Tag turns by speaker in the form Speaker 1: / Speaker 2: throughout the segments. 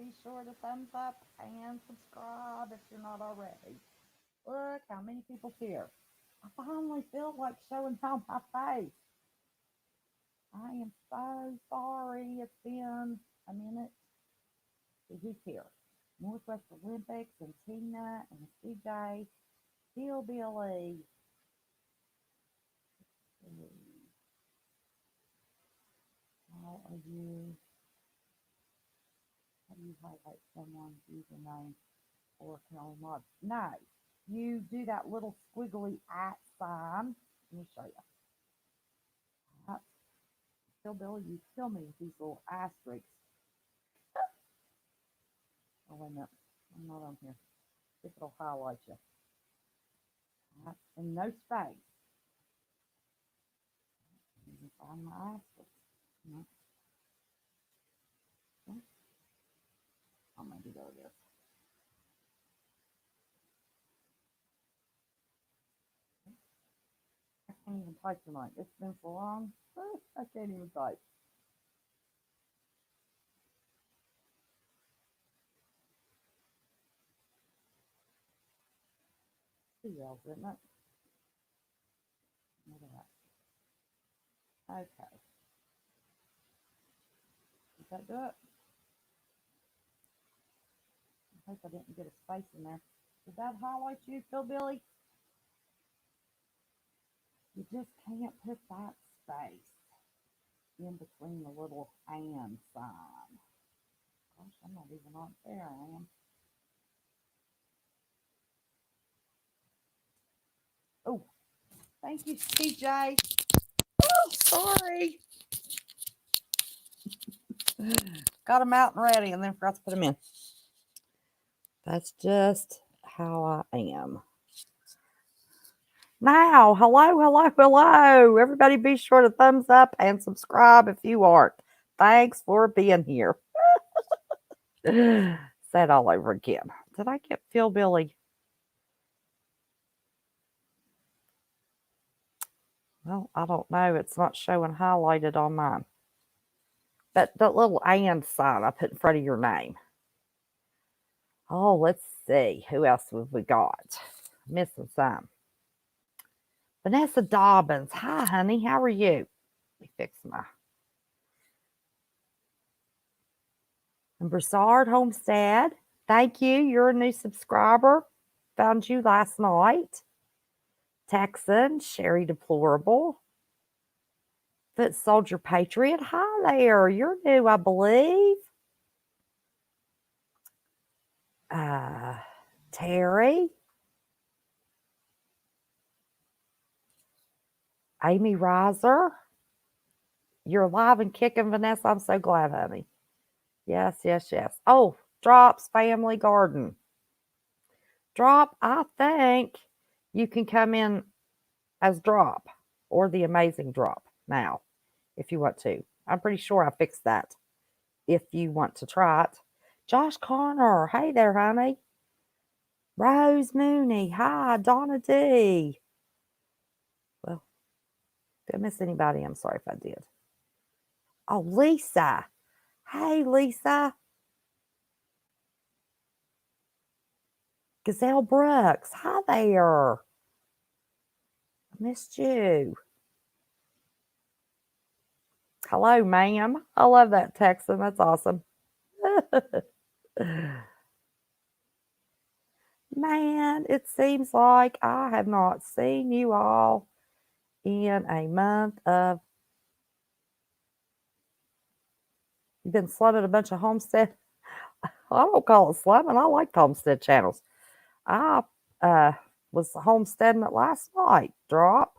Speaker 1: be sure to thumbs up and subscribe if you're not already. Look how many people's here. I finally feel like showing out my face. I am so sorry. It's been a minute. See who's here. Northwest Olympics and Tina and CJ. Hillbilly. How are you? How do you highlight someone's username or account mod? No, you do that little squiggly at sign. Let me show you. Right. Hillbilly, you kill me with these little asterisks. Oh, wait a minute. I'm not on here. See if it'll highlight you. Right. And no space. You can find my asterisks. No. Oh, maybe there it is. I can't even type tonight. It's been so long. I can't even type. Two L's, isn't it? Look at that. Okay. Does that do it? I hope I didn't get a space in there. Did that highlight you, Billy? You just can't put that space in between the little and sign. Gosh, I'm not even on there, I am. Oh, thank you, CJ. Oh, sorry. Got them out and ready and then forgot to put them in. That's just how I am. Now, hello. Everybody be sure to thumbs up and subscribe if you aren't. Thanks for being here. Say it all over again. Did I get Phil Billy? Well, I don't know. It's not showing highlighted on mine. But the little and sign I put in front of your name. Oh, let's see. Who else have we got? Missing some. Vanessa Dobbins. Hi, honey. How are you? Let me fix my. And Broussard Homestead. Thank you. You're a new subscriber. Found you last night. Texan. Sherry Deplorable. Foot Soldier Patriot. Hi there. You're new, I believe. Terry. Amy Reiser. You're alive and kicking, Vanessa. I'm so glad, honey. Yes. Oh, Drops Family Garden. Drop, I think you can come in as Drop or the Amazing Drop now if you want to. I'm pretty sure I fixed that if you want to try it. Josh Connor. Hey there, honey. Rose Mooney. Hi, Donna D. Well, did I miss anybody? I'm sorry if I did. Oh, Lisa. Hey, Lisa. Gazelle Brooks. Hi there. I missed you. Hello, ma'am. I love that Texan. That's awesome. Man, it seems like I have not seen you all in a month of. You've been slumming a bunch of homestead. I don't call it slumming. I like homestead channels. I was homesteading it last night. Drop.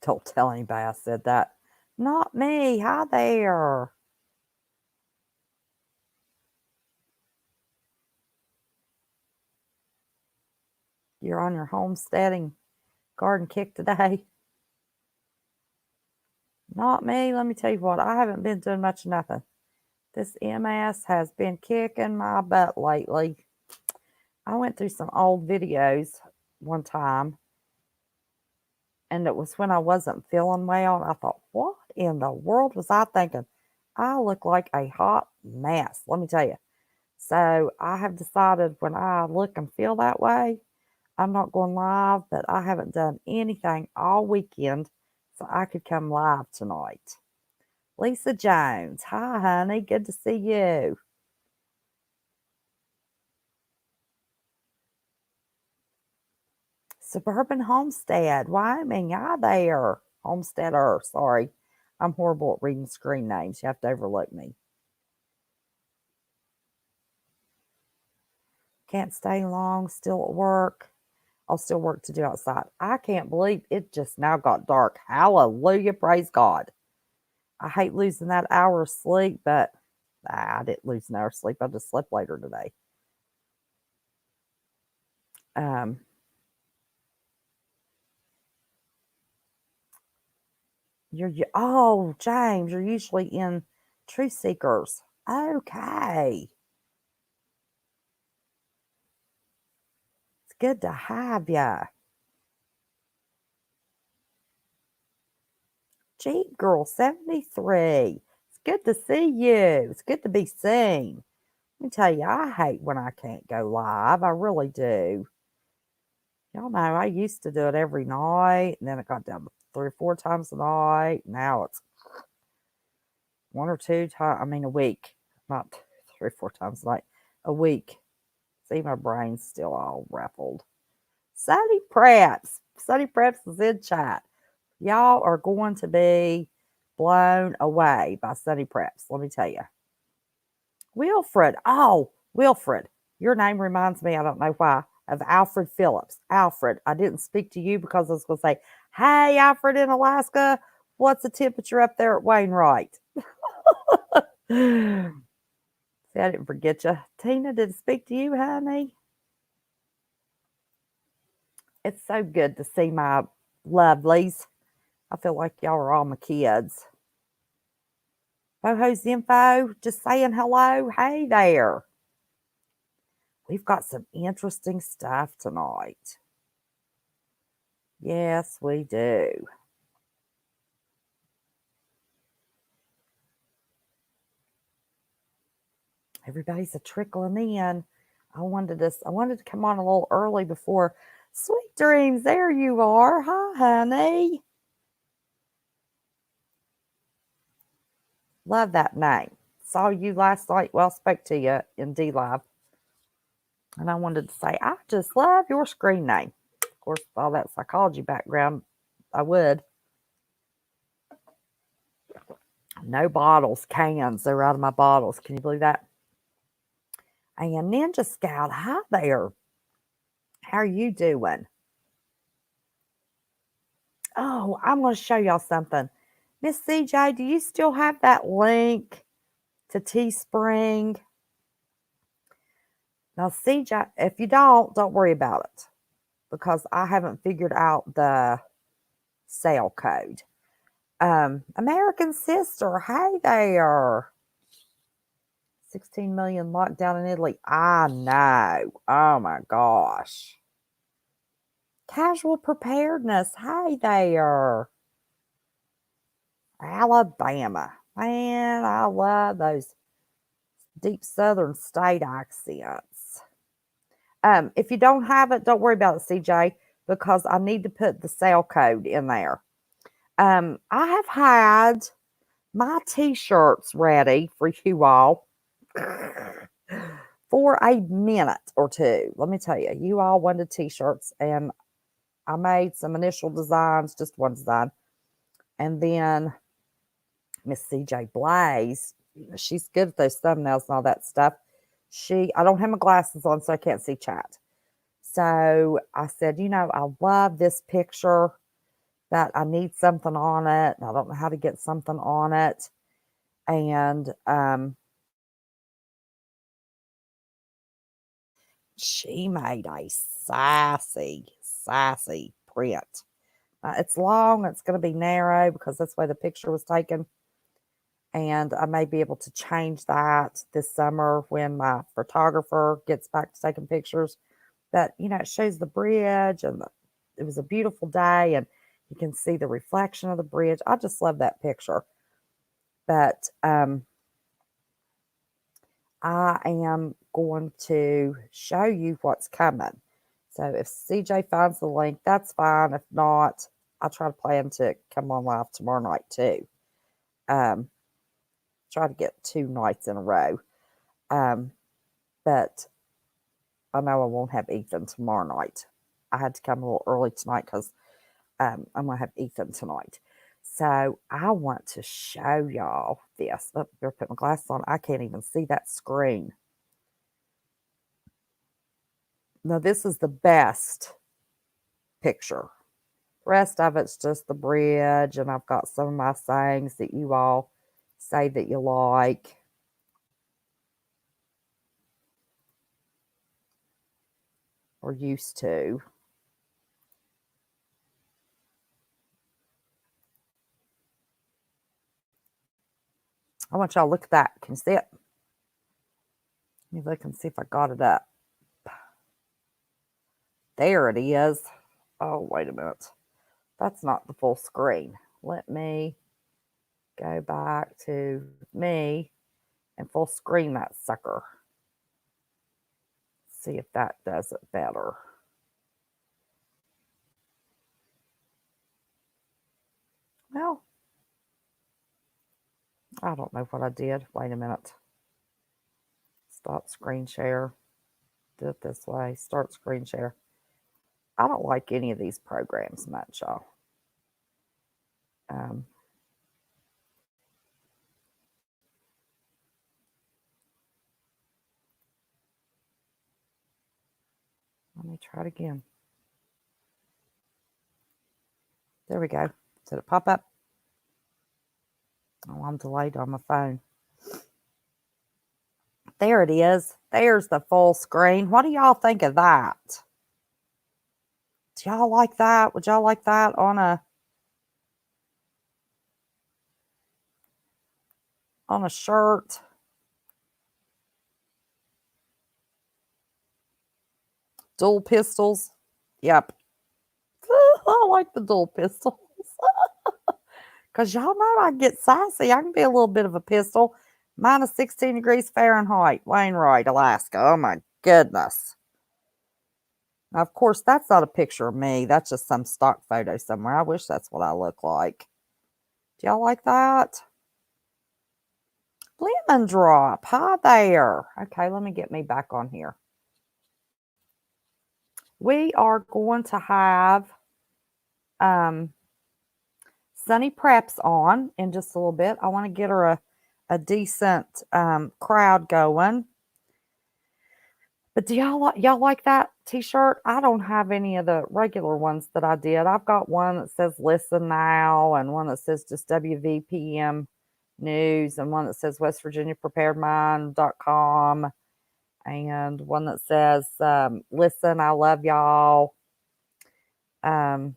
Speaker 1: Don't tell anybody I said that. Not me. Hi there. You're on your homesteading garden kick today. Not me. Let me tell you what, I haven't been doing much of nothing. This MS has been kicking my butt lately. I went through some old videos one time And it was when I wasn't feeling well. And I thought, what in the world was I thinking? I look like a hot mess, let me tell you. So I have decided when I look and feel that way, I'm not going live, but I haven't done anything all weekend, so I could come live tonight. Lisa Jones, hi, honey. Good to see you. Suburban Homestead, Wyoming, hi there. Homesteader, sorry. I'm horrible at reading screen names. You have to overlook me. Can't stay long, still at work. I'll still work to do outside. I can't believe it just now got dark. Hallelujah, praise God. I hate losing that hour of sleep, but I didn't lose an hour of sleep. I just slept later today. Um, oh, James, you're usually in Truth Seekers. Okay. It's good to have you. Jeep Girl 73. It's good to see you. It's good to be seen. Let me tell you, I hate when I can't go live. I really do. Y'all know I used to do it every night, and then it got down to 3 or 4 times a night. Now it's 1 or 2 times, I mean, a week, not 3 or 4 times a night, a week. See, my brain's still all ruffled. Sunny Preps. Sunny Preps is in chat. Y'all are going to be blown away by Sunny Preps, let me tell you. Wilfred. Oh, Wilfred. Your name reminds me, I don't know why, of Alfred Phillips. Alfred, I didn't speak to you because I was going to say, hey, Alfred in Alaska, what's the temperature up there at Wainwright? See, I didn't forget you. Tina, did I speak to you, honey? It's so good to see my lovelies. I feel like y'all are all my kids. Boho's Info, just saying hello. Hey there. We've got some interesting stuff tonight. Yes, we do. Everybody's a trickling in. I wanted to come on a little early before Sweet Dreams. There you are. Hi, honey. Love that name. Saw you last night. Well, spoke to you in D Live. And I wanted to say, I just love your screen name. Of course, with all that psychology background, I would. No bottles, cans. They're out of my bottles. Can you believe that? And Ninja Scout, hi there. How are you doing? Oh, I'm going to show y'all something. Miss CJ, do you still have that link to Teespring? Now, CJ, if you don't worry about it because I haven't figured out the sale code. American Sister, hey there. 16 million lockdown in Italy. I know. Oh my gosh. Casual preparedness. Hey there. Alabama. Man, I love those deep southern state accents. If you don't have it, don't worry about it, CJ, because I need to put the sale code in there. I have had my t-shirts ready for you all for a minute or two. Let me tell you, you all wanted t-shirts, and I made some initial designs, just one design. And then Miss CJ Blaze, she's good at those thumbnails and all that stuff. I don't have my glasses on, so I can't see chat. So I said, I love this picture, but I need something on it. I don't know how to get something on it. And she made a sassy print. It's long. It's going to be narrow because that's why the picture was taken. And I may be able to change that this summer when my photographer gets back to taking pictures. But, it shows the bridge, and it was a beautiful day. And You can see the reflection of the bridge. I just love that picture. But I am going to show you what's coming. So if CJ finds the link, that's fine. If not, I'll try to plan to come on live tomorrow night too. Try to get 2 nights in a row. But I know I won't have Ethan tomorrow night. I had to come a little early tonight because I'm going to have Ethan tonight. So I want to show y'all this. Oh, better put my glasses on. I can't even see that screen. Now, this is the best picture. The rest of it's just the bridge, and I've got some of my sayings that you all say that you like. Or used to. I want y'all to look at that. Can you see it? Let me look and see if I got it up. There it is. Oh, wait a minute. That's not the full screen. Let me go back to me and full screen that sucker. See if that does it better. Well, I don't know what I did. Wait a minute. Stop screen share. Do it this way. Start screen share. I don't like any of these programs much, y'all. Let me try it again. There we go. Did it pop up? Oh, I'm delayed on my phone. There it is. There's the full screen. What do y'all think of that? Do y'all like that? Would y'all like that on a shirt? Dual pistols. Yep. I like the dual pistols. Because y'all know I get sassy. I can be a little bit of a pistol. Minus 16 degrees Fahrenheit, Wainwright, Alaska. Oh my goodness. Now, of course, that's not a picture of me. That's just some stock photo somewhere. I wish that's what I look like. Do y'all like that? Lemon Drop. Hi there. Okay, let me get me back on here. We are going to have Sunny Preps on in just a little bit. I want to get her a decent crowd going. But do y'all like that t-shirt? I don't have any of the regular ones that I did. I've got one that says Listen Now, and one that says just WVPM News, and one that says West Virginia Preparedmind.com, and one that says Listen, I love y'all. I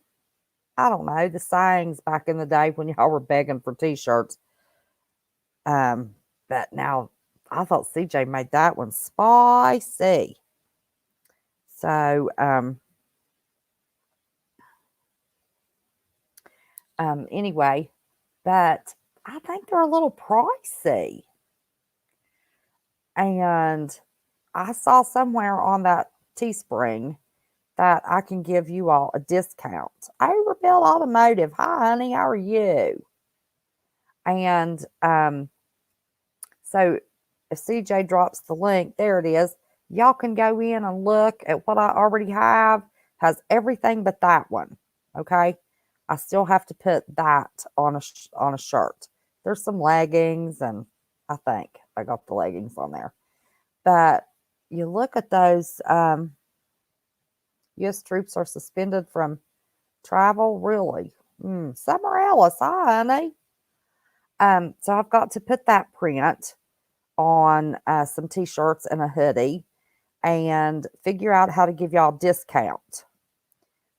Speaker 1: don't know, the sayings back in the day when y'all were begging for t-shirts. But now I thought CJ made that one spicy. So, anyway, but I think they're a little pricey. And I saw somewhere on that Teespring that I can give you all a discount. Overbill Automotive. Hi, honey. How are you? And so if CJ drops the link, there it is. Y'all can go in and look at what I already have. Has everything but that one. Okay. I still have to put that on a shirt. There's some leggings, and I think I got the leggings on there. But you look at those, U.S. troops are suspended from travel. Really? Summer Alice, hi, honey. So I've got to put that print on some t-shirts and a hoodie and figure out how to give y'all a discount.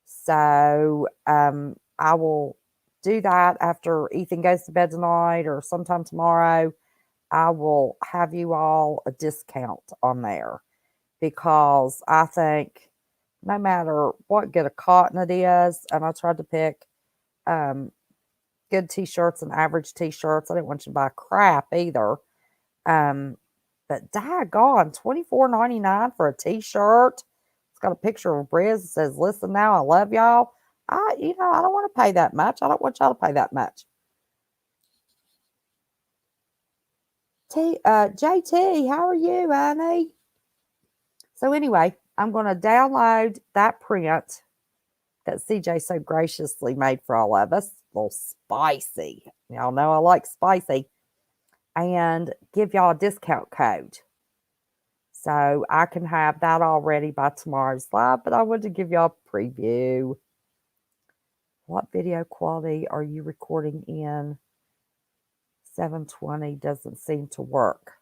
Speaker 1: So I will do that after Ethan goes to bed tonight or sometime tomorrow. I will have you all a discount on there because I think no matter what good of cotton it is, and I tried to pick good t-shirts and average t-shirts. I didn't want you to buy crap either. But daggone, $24.99 for a t-shirt. It's got a picture of Briz that says, "Listen now, I love y'all." I don't want to pay that much. I don't want y'all to pay that much. JT, how are you, honey? So anyway, I'm going to download that print that CJ so graciously made for all of us. A little spicy. Y'all know I like spicy. And give y'all a discount code. So I can have that all ready by tomorrow's live, but I wanted to give y'all a preview. What video quality are you recording in? 720 doesn't seem to work.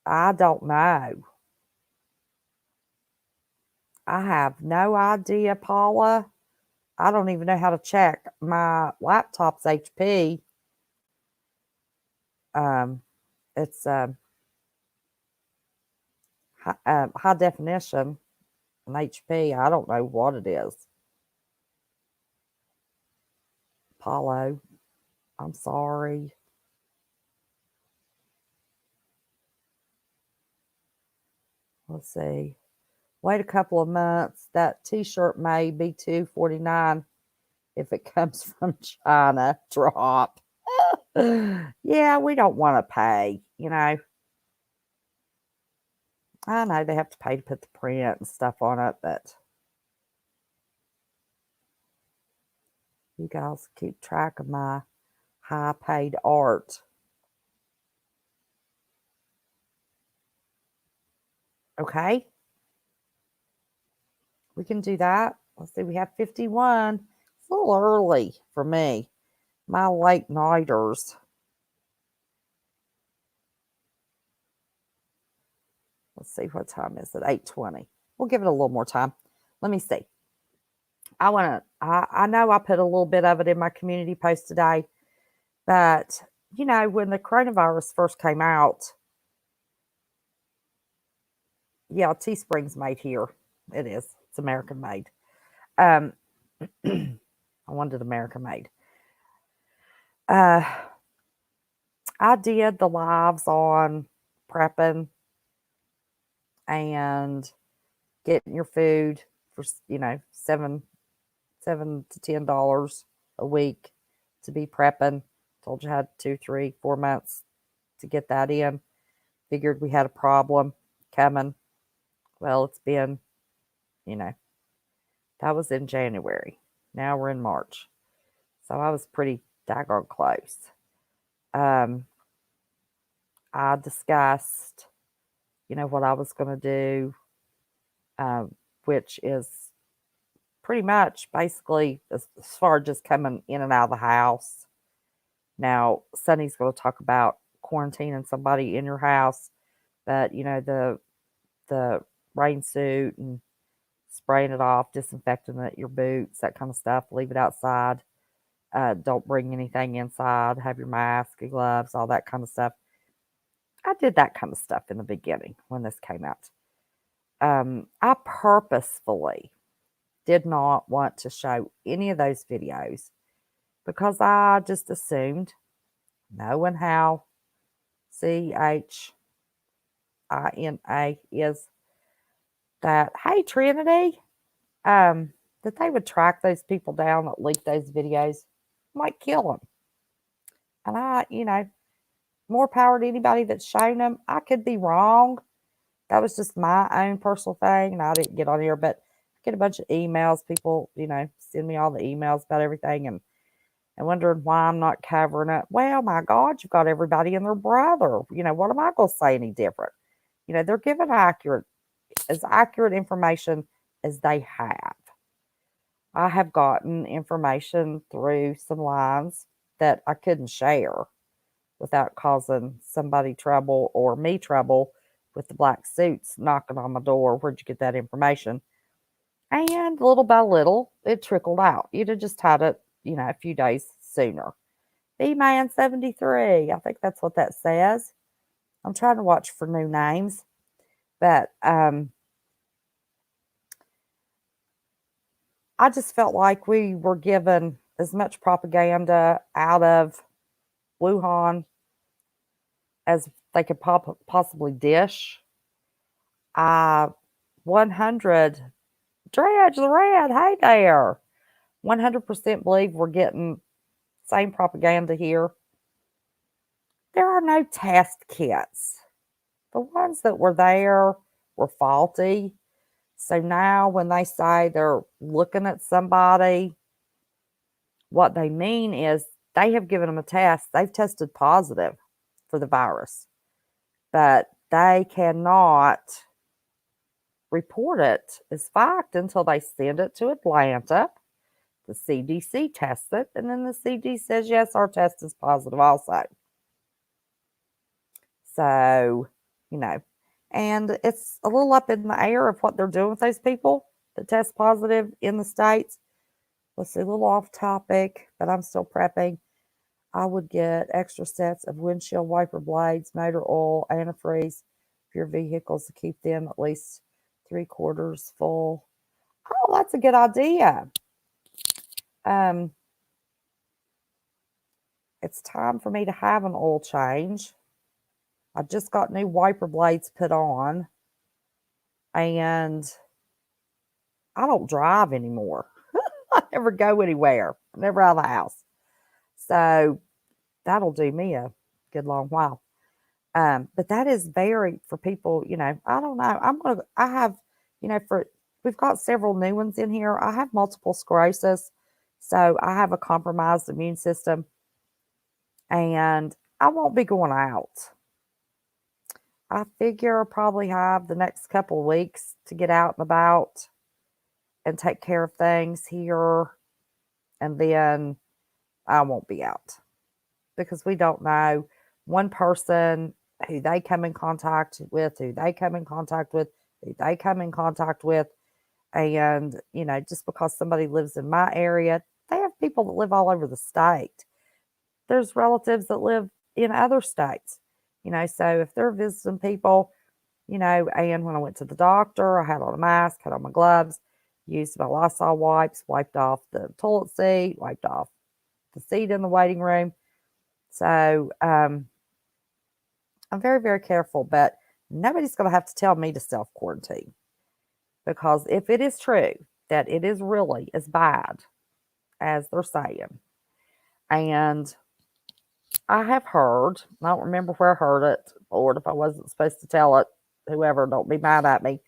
Speaker 1: I don't know. I have no idea, Paula. I don't even know how to check. My laptop's HP. It's high definition, an HP. I don't know what it is. Paulo, I'm sorry. Let's see. Wait a couple of months. That t-shirt may be $249 if it comes from China. Drop. Yeah, we don't want to pay, I know they have to pay to put the print and stuff on it, but you guys keep track of my high paid art. Okay. We can do that. Let's see, we have 51. It's a little early for me. My late nighters. Let's see, what time is it? 8:20. We'll give it a little more time. Let me see. I know I put a little bit of it in my community post today, but when the coronavirus first came out, yeah, Teespring's made here. It is. It's American made. I wanted American made. I did the lives on prepping and getting your food for $7 to $10 a week to be prepping. Told you I had 2, 3, 4 months to get that in. Figured we had a problem coming. Well, it's been, that was in January. Now we're in March. So I was pretty daggone close. I discussed, what I was going to do, which is pretty much basically as far as just coming in and out of the house. Now, Sunny's going to talk about quarantining somebody in your house, but the rain suit and spraying it off, disinfecting it, your boots, that kind of stuff. Leave it outside. Don't bring anything inside. Have your mask, your gloves, all that kind of stuff. I did that kind of stuff in the beginning when this came out. I purposefully did not want to show any of those videos because I just assumed, knowing how CHINA is, that, hey, Trinity, that they would track those people down that leaked those videos, might kill them. And I, more power to anybody that's shown them. I could be wrong. That was just my own personal thing, and I didn't get on here, but I get a bunch of emails. People, send me all the emails about everything and wondering why I'm not covering it. Well, my God, you've got everybody and their brother. What am I going to say any different? They're giving as accurate information as they have. I have gotten information through some lines that I couldn't share without causing somebody trouble or me trouble with the black suits knocking on my door. Where'd you get that information? And little by little, it trickled out. You'd have just had it, a few days sooner. B-Man 73. I think that's what that says. I'm trying to watch for new names. But I just felt like we were given as much propaganda out of Wuhan as they could possibly dish. 100 Dredge the Red, hey there. 100% believe we're getting same propaganda here. There are no test kits. The ones that were there were faulty. So now when they say they're looking at somebody, what they mean is they have given them a test. They've tested positive for the virus, but they cannot report it as fact until they send it to Atlanta. The CDC tests it, and then the CDC says, yes, our test is positive also. So, and it's a little up in the air of what they're doing with those people that test positive in the States. Let's see, a little off topic, but I'm still prepping. I would get extra sets of windshield wiper blades, motor oil, antifreeze for your vehicles to keep them at least 3/4 full. Oh, that's a good idea. It's time for me to have an oil change. I just got new wiper blades put on, and I don't drive anymore. I never go anywhere. I'm never out of the house. So that'll do me a good long while. But that is very for people, I don't know. I have, we've got several new ones in here. I have multiple sclerosis. So I have a compromised immune system, and I won't be going out. I figure I'll probably have the next couple of weeks to get out and about and take care of things here. And then I won't be out because we don't know one person who they come in contact with, who they come in contact with, who they come in contact with. And, just because somebody lives in my area, they have people that live all over the state. There's relatives that live in other states, so if they're visiting people, and when I went to the doctor, I had on a mask, had on my gloves, used my Lysol wipes, wiped off the toilet seat, wiped off the seat in the waiting room. So I'm very, very careful, but nobody's going to have to tell me to self quarantine, because if it is true that it is really as bad as they're saying, and I have heard, I don't remember where I heard it, Lord, if I wasn't supposed to tell it, whoever, don't be mad at me,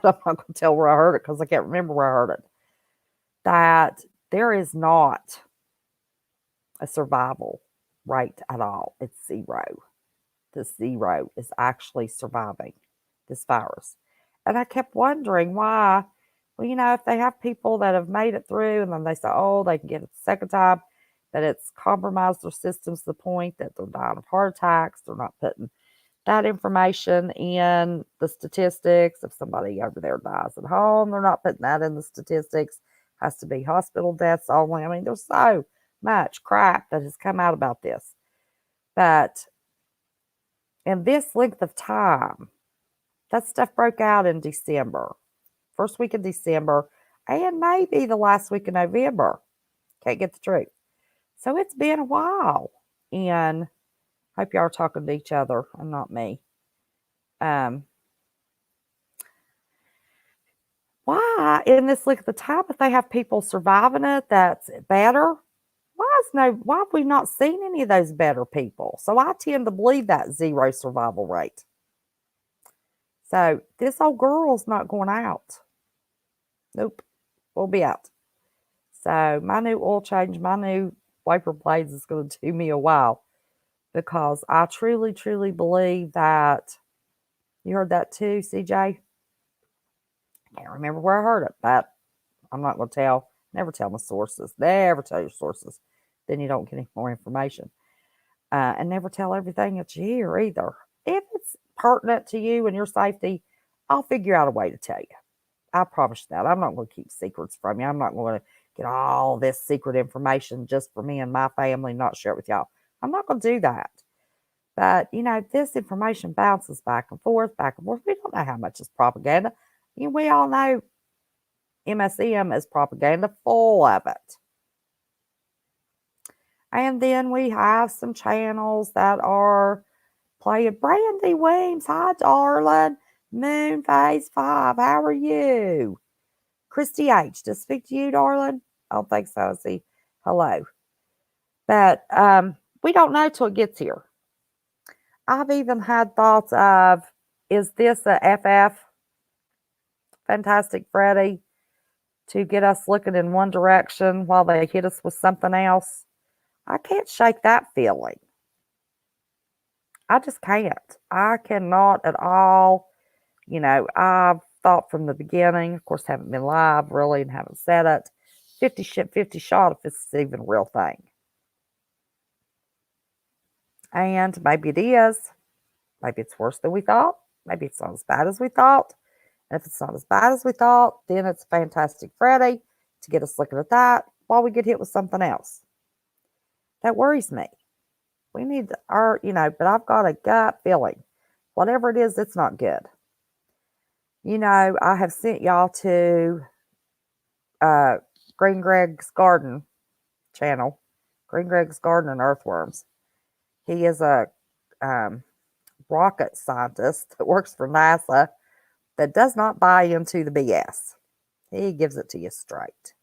Speaker 1: but I'm not going to tell where I heard it because I can't remember where I heard it, that there is not a survival rate at all. It's zero. The zero is actually surviving this virus. And I kept wondering why. Well, if they have people that have made it through and then they say, oh, they can get it the second time, but it's compromised their systems to the point that they're dying of heart attacks. They're not putting that information in the statistics. If somebody over there dies at home, they're not putting that in the statistics. Has to be hospital deaths only. I mean, there's so much crap that has come out about this. But in this length of time, that stuff broke out in December, first week of December, and maybe the last week of November. Can't get the truth. So it's been a while. And hope y'all are talking to each other and not me. Why in this length of time, if they have people surviving it, that's better? Why have we not seen any of those better people? So I tend to believe that zero survival rate. So this old girl's not going out. Nope. We'll be out. So my new oil change, my new wiper blades is going to do me a while, because I truly, truly believe that. You heard that too, CJ? I can't remember where I heard it, but I'm not going to tell. Never tell my sources. Never tell your sources. Then you don't get any more information. And never tell everything that you hear either. If it's pertinent to you and your safety, I'll figure out a way to tell you. I promise you that. I'm not going to keep secrets from you. I'm not going to get all this secret information just for me and my family and not share it with y'all. I'm not going to do that. But, this information bounces back and forth, back and forth. We don't know how much is propaganda. We all know MSM is propaganda, full of it. And then we have some channels that are playing Brandy Weems. Hi, darling. Moon Phase 5. How are you? Christy H. To speak to you, darling? I don't think so. See, hello. But we don't know till it gets here. I've even had thoughts of, is this a FF, Fantastic Freddy, to get us looking in one direction while they hit us with something else? I can't shake that feeling. I just can't. I cannot at all. I've thought from the beginning, of course, haven't been live really and haven't said it. 50 shit, 50 shot if it's even a real thing. And maybe it is. Maybe it's worse than we thought. Maybe it's not as bad as we thought. And if it's not as bad as we thought, then it's Fantastic Freddy to get us looking at that while we get hit with something else. That worries me. We need but I've got a gut feeling. Whatever it is, it's not good. I have sent y'all to Green Greg's Garden channel, Green Greg's Garden and Earthworms. He is a rocket scientist that works for NASA that does not buy into the BS. He gives it to you straight.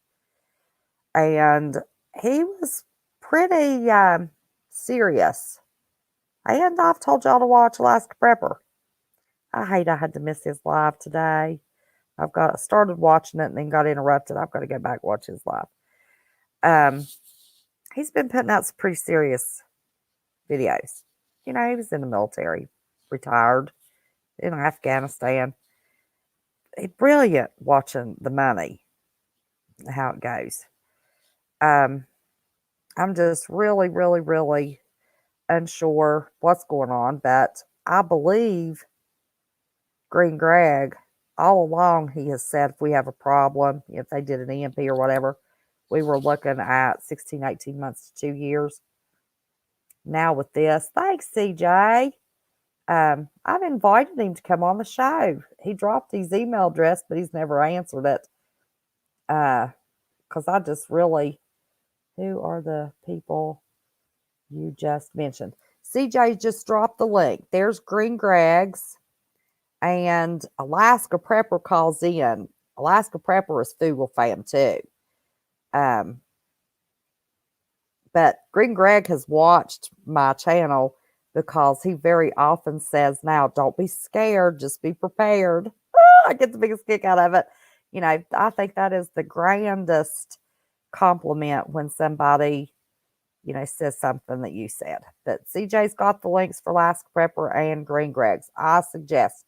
Speaker 1: And he was pretty serious. And I've told y'all to watch Alaska Prepper. I hate I had to miss his live today. I started watching it and then got interrupted. I've got to go back and watch his live. He's been putting out some pretty serious videos. He was in the military, retired in Afghanistan. Brilliant watching the money, how it goes. I'm just really, really, really unsure what's going on, but I believe Green Greg, all along, he has said if we have a problem, if they did an EMP or whatever, we were looking at 16, 18 months to 2 years. Now with this, thanks, CJ. I've invited him to come on the show. He dropped his email address, but he's never answered it. Because I just really, who are the people you just mentioned? CJ just dropped the link. There's Green Greg's. And Alaska Prepper calls in. Alaska Prepper is Fugel fam too. But Green Greg has watched my channel because he very often says, now, don't be scared, just be prepared. I get the biggest kick out of it. I think that is the grandest compliment when somebody, says something that you said. But CJ's got the links for Alaska Prepper and Green Greg's. I suggest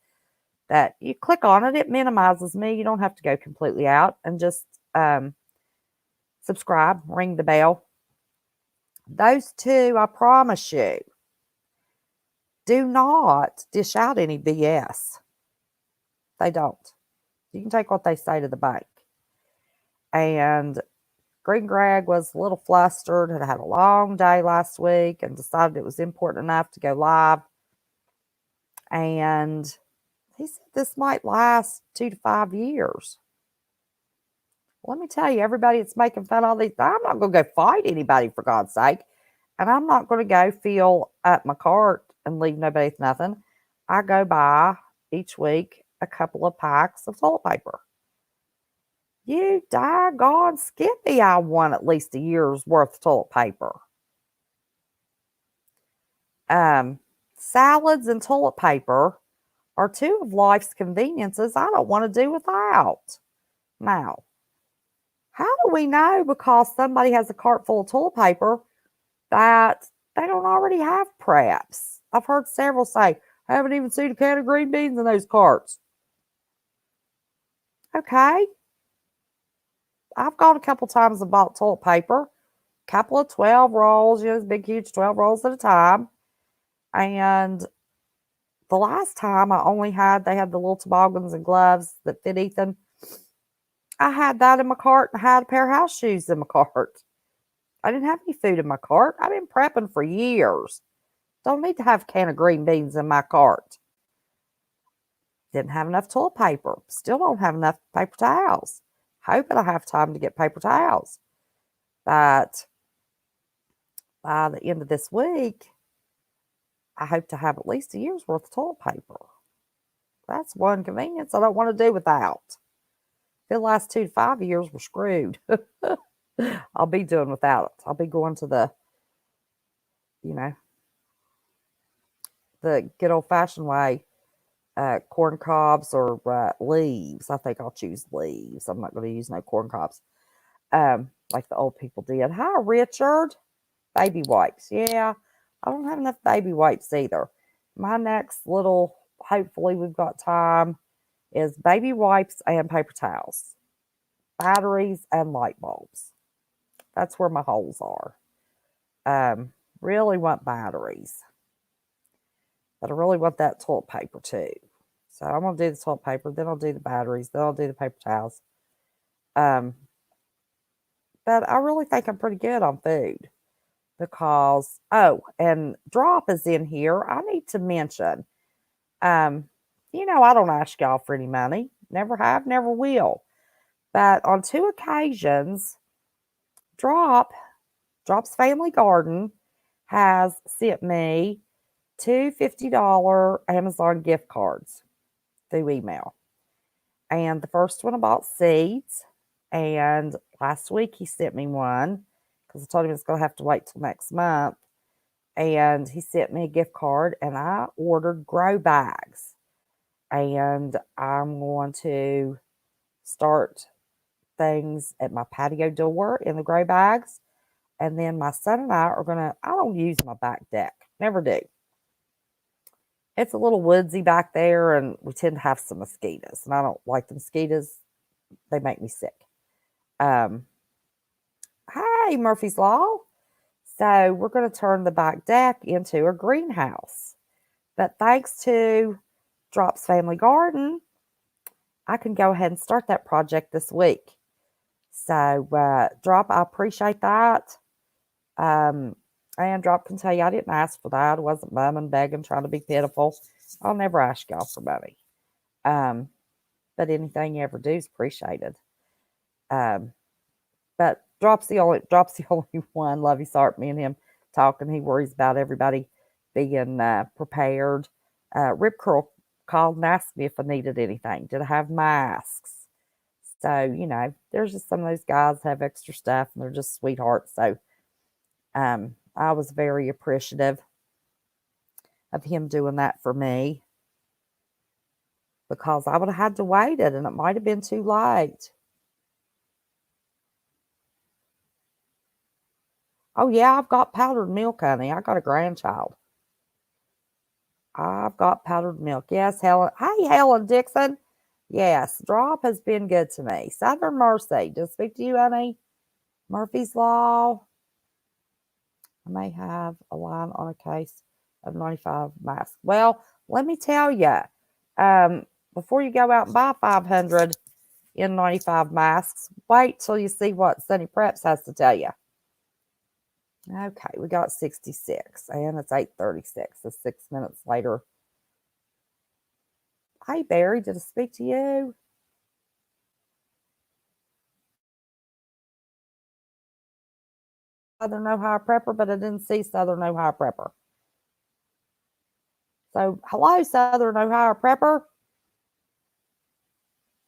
Speaker 1: that you click on it. It minimizes me. You don't have to go completely out, and just subscribe, ring the bell. Those two, I promise you, do not dish out any BS. They don't. You can take what they say to the bank. And Green Greg was a little flustered, had a long day last week, and decided it was important enough to go live. And he said this might last 2 to 5 years. Let me tell you, everybody that's making fun of all these, I'm not going to go fight anybody, for God's sake. And I'm not going to go fill up my cart and leave nobody with nothing. I go buy each week a couple of packs of toilet paper. You daggone Skippy, I want at least a year's worth of toilet paper. Salads and toilet paper are two of life's conveniences I don't want to do without. Now, how do we know because somebody has a cart full of toilet paper that they don't already have preps? I've heard several say, I haven't even seen a can of green beans in those carts. Okay. I've gone a couple times and bought toilet paper, a couple of 12 rolls, big, huge 12 rolls at a time. And the last time they had the little toboggans and gloves that fit Ethan. I had that in my cart and had a pair of house shoes in my cart. I didn't have any food in my cart. I've been prepping for years. Don't need to have a can of green beans in my cart. Didn't have enough toilet paper. Still don't have enough paper towels. Hoping I have time to get paper towels. But by the end of this week, I hope to have at least a year's worth of toilet paper. That's one convenience I don't want to do without. If the last 2 to 5 years, we're screwed. I'll be doing without it. I'll be going to the, you know, the good old fashioned way, corn cobs or leaves. I think I'll choose leaves. I'm not going to use no corn cobs, like the old people did. Hi, Richard. Baby wipes. Yeah, I don't have enough baby wipes either. My next little, hopefully we've got time, is baby wipes and paper towels, batteries and light bulbs. That's where my holes are. Really want batteries, but I really want that toilet paper too. So I'm gonna do the toilet paper, then I'll do the batteries, then I'll do the paper towels. Um, but I really think I'm pretty good on food because and Drop is in here. I need to mention, um, I don't ask y'all for any money. Never have, never will. But on 2 occasions, Drop's Family Garden has sent me 2 $50 Amazon gift cards through email. And the first one I bought seeds. And last week he sent me one because I told him it's going to have to wait till next month. And he sent me a gift card and I ordered grow bags. And I'm going to start things at my patio door in the grow bags. And then my son and I don't use my back deck. Never do. It's a little woodsy back there, and we tend to have some mosquitoes. And I don't like the mosquitoes. They make me sick. Hey, Murphy's Law. So we're going to turn the back deck into a greenhouse. But thanks to Drop's Family Garden, I can go ahead and start that project this week. So, Drop, I appreciate that. And Drop can tell you I didn't ask for that. I wasn't mumming, begging, trying to be pitiful. I'll never ask y'all for money. But anything you ever do is appreciated. But Drop's the only one. Love his heart. Me and him talking. He worries about everybody being prepared. Rip Curl called and asked me if I needed anything. Did I have masks? So, there's just some of those guys have extra stuff and they're just sweethearts. So I was very appreciative of him doing that for me because I would have had to wait it and it might have been too late. Oh, yeah, I've got powdered milk, honey. I got a grandchild. I've got powdered milk. Yes, Helen. Hey, Helen Dixon. Yes, Drop has been good to me. Southern Mercy. Did I speak to you, honey? Murphy's Law. I may have a line on a case of 95 masks. Well, let me tell you, before you go out and buy 500 N95 masks, wait till you see what Sunny Preps has to tell you. Okay, we got 66, and it's 8:36, so 6 minutes later. Hey, Barry, did I speak to you? Southern Ohio Prepper, but I didn't see Southern Ohio Prepper. So, hello, Southern Ohio Prepper.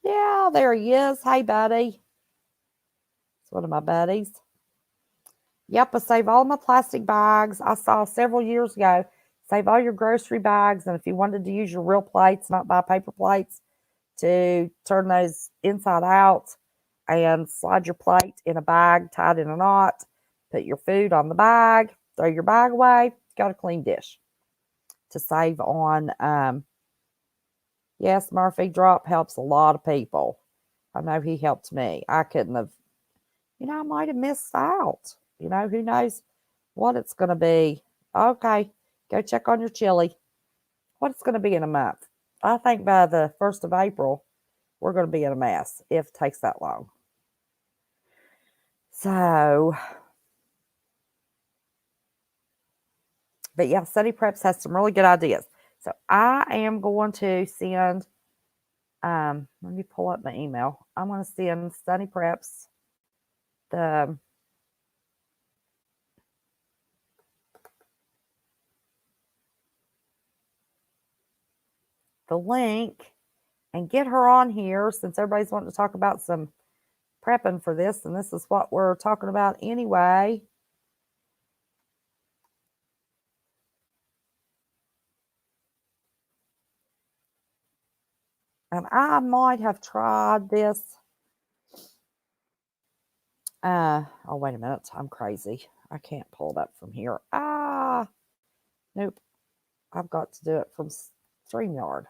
Speaker 1: Yeah, there he is. Hey, buddy. It's one of my buddies. Yep, I save all my plastic bags. I saw several years ago, save all your grocery bags. And if you wanted to use your real plates, not buy paper plates, to turn those inside out and slide your plate in a bag tied in a knot, put your food on the bag, throw your bag away, got a clean dish to save on. Yes, Murphy Drop helps a lot of people. I know he helped me. I couldn't have, I might have missed out. Who knows what it's going to be. Okay, go check on your chili. What it's going to be in a month. I think by the 1st of April, we're going to be in a mess if it takes that long. So, but yeah, Sunny Preps has some really good ideas. So I am going to send, let me pull up my email. I'm going to send Sunny Preps the the link and get her on here since everybody's wanting to talk about some prepping for this, and this is what we're talking about anyway. And I might have tried this. Oh, wait a minute. I'm crazy. I can't pull it up from here. Nope. I've got to do it from StreamYard.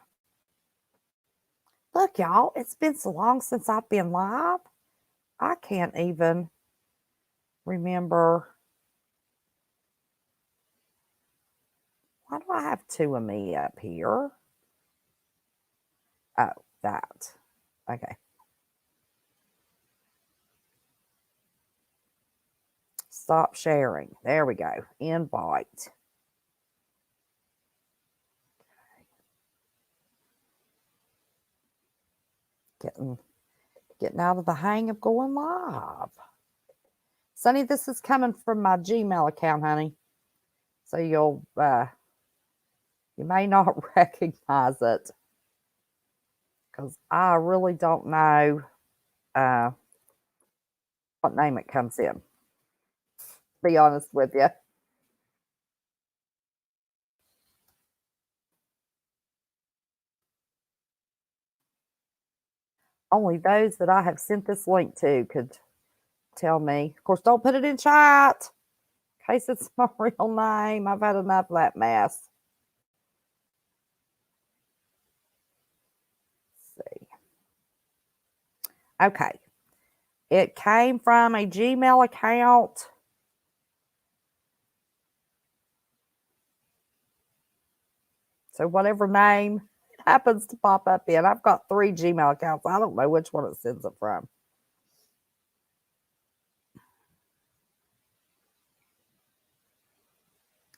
Speaker 1: Look, y'all, it's been so long since I've been live. I can't even remember. Why do I have two of me up here? Oh, that. Okay. Stop sharing. There we go. Invite. Getting out of the hang of going live. Sunny, this is coming from my Gmail account, honey. So you may not recognize it because I really don't know what name it comes in. To be honest with you. Only those that I have sent this link to could tell me. Of course, don't put it in chat in case it's my real name. I've had enough of that mess. Let's see. Okay. It came from a Gmail account. So whatever name happens to pop up in. I've got 3 Gmail accounts. I don't know which one it sends it from.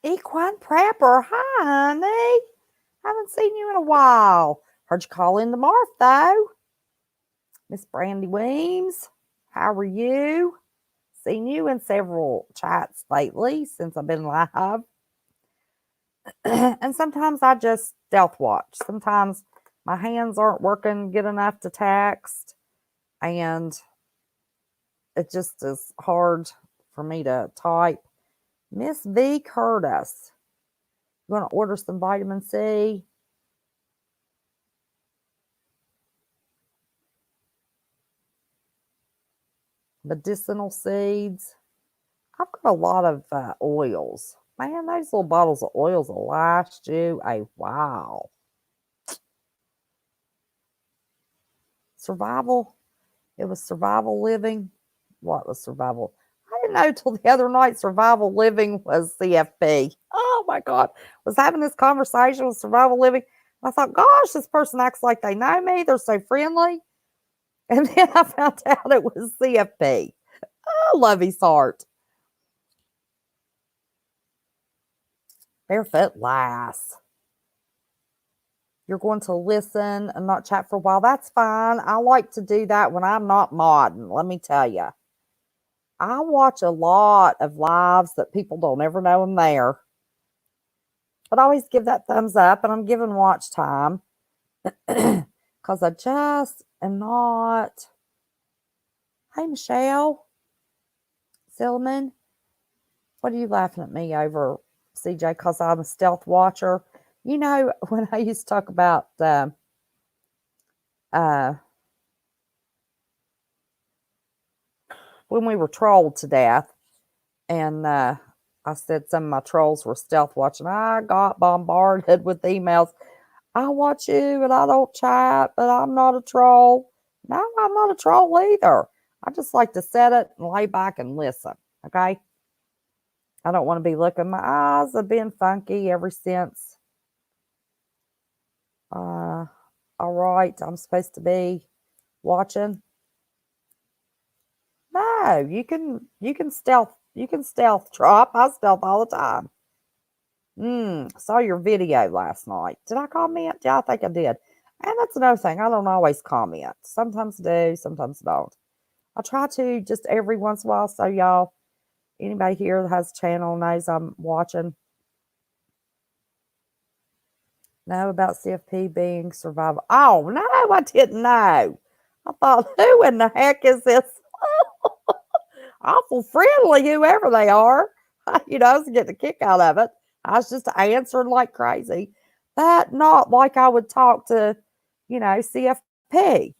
Speaker 1: Equine Prepper. Hi, honey. Haven't seen you in a while. Heard you call in tomorrow, though. Miss Brandy Weems. How are you? Seen you in several chats lately since I've been live. And sometimes I just stealth watch. Sometimes my hands aren't working good enough to text, and it just is hard for me to type. Miss V. Curtis, you want to order some vitamin C? Medicinal seeds. I've got a lot of oils. Man, those little bottles of oils will last you a while. Survival. It was survival living. What was survival? I didn't know till the other night survival living was CFP. Oh my God. Was having this conversation with survival living. I thought, gosh, this person acts like they know me. They're so friendly. And then I found out it was CFP. Oh, love his heart. Barefoot Lass. You're going to listen and not chat for a while. That's fine. I like to do that when I'm not modding. Let me tell you. I watch a lot of lives that people don't ever know I'm there. But I always give that thumbs up, and I'm giving watch time because I just am not. Hey, Michelle Silliman, what are you laughing at me over, CJ? Because I'm a stealth watcher. You know, when I used to talk about when we were trolled to death, and I said some of my trolls were stealth watching, I got bombarded with emails. I watch you and I don't chat, but I'm not a troll. No, I'm not a troll either. I just like to set it and lay back and listen. Okay. I don't want to be looking. My eyes have been funky ever since. All right. I'm supposed to be watching. No, you can stealth. You can stealth drop. I stealth all the time. Saw your video last night. Did I comment? Yeah, I think I did. And that's another thing. I don't always comment. Sometimes I do, sometimes I don't. I try to just every once in a while. So y'all, anybody here that has a channel knows I'm watching. Know about CFP being survival. Oh, no, I didn't know. I thought, who in the heck is this awful friendly, whoever they are? I was getting a kick out of it. I was just answering like crazy. That not like I would talk to, CFP,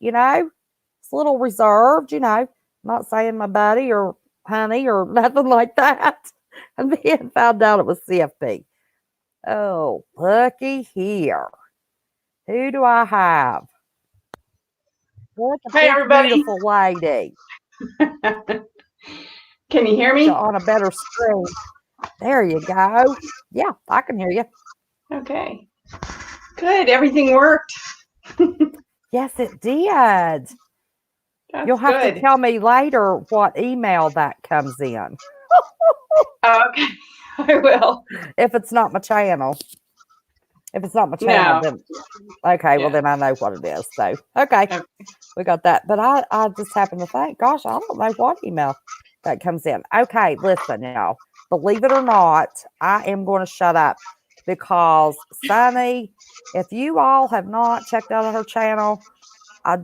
Speaker 1: It's a little reserved, not saying my buddy or honey or nothing like that. And then found out it was CFP. Oh, looky here. Who do I have? Look at
Speaker 2: Hi,
Speaker 1: this
Speaker 2: everybody.
Speaker 1: beautiful lady.
Speaker 2: Can you hear
Speaker 1: Get you
Speaker 2: me?
Speaker 1: on a better screen. There you go. Yeah, I can hear you.
Speaker 2: Okay. Good. Everything worked.
Speaker 1: Yes, it did. You'll
Speaker 2: That's
Speaker 1: have to
Speaker 2: good.
Speaker 1: tell me later what email that comes in.
Speaker 2: Okay. I will.
Speaker 1: If it's not my channel. If it's not my channel,
Speaker 2: No.
Speaker 1: then okay, well
Speaker 2: Yeah.
Speaker 1: then I know what it is. So okay,
Speaker 2: Okay.
Speaker 1: we got that. But I just happen to think, gosh, I don't know what email that comes in. Okay, listen, y'all. Believe it or not, I am going to shut up because Sunny, if you all have not checked out her channel, I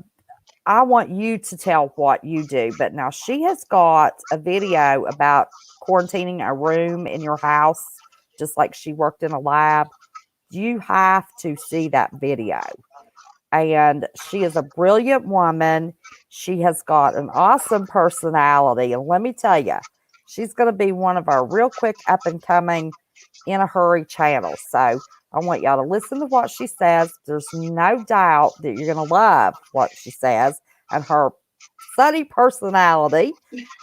Speaker 1: I want you to tell what you do. But now she has got a video about quarantining a room in your house, just like she worked in a lab. You have to see that video. And she is a brilliant woman. She has got an awesome personality. And let me tell you, she's going to be one of our real quick up and coming in a hurry channels. So I want y'all to listen to what she says. There's no doubt that you're going to love what she says and her sunny personality.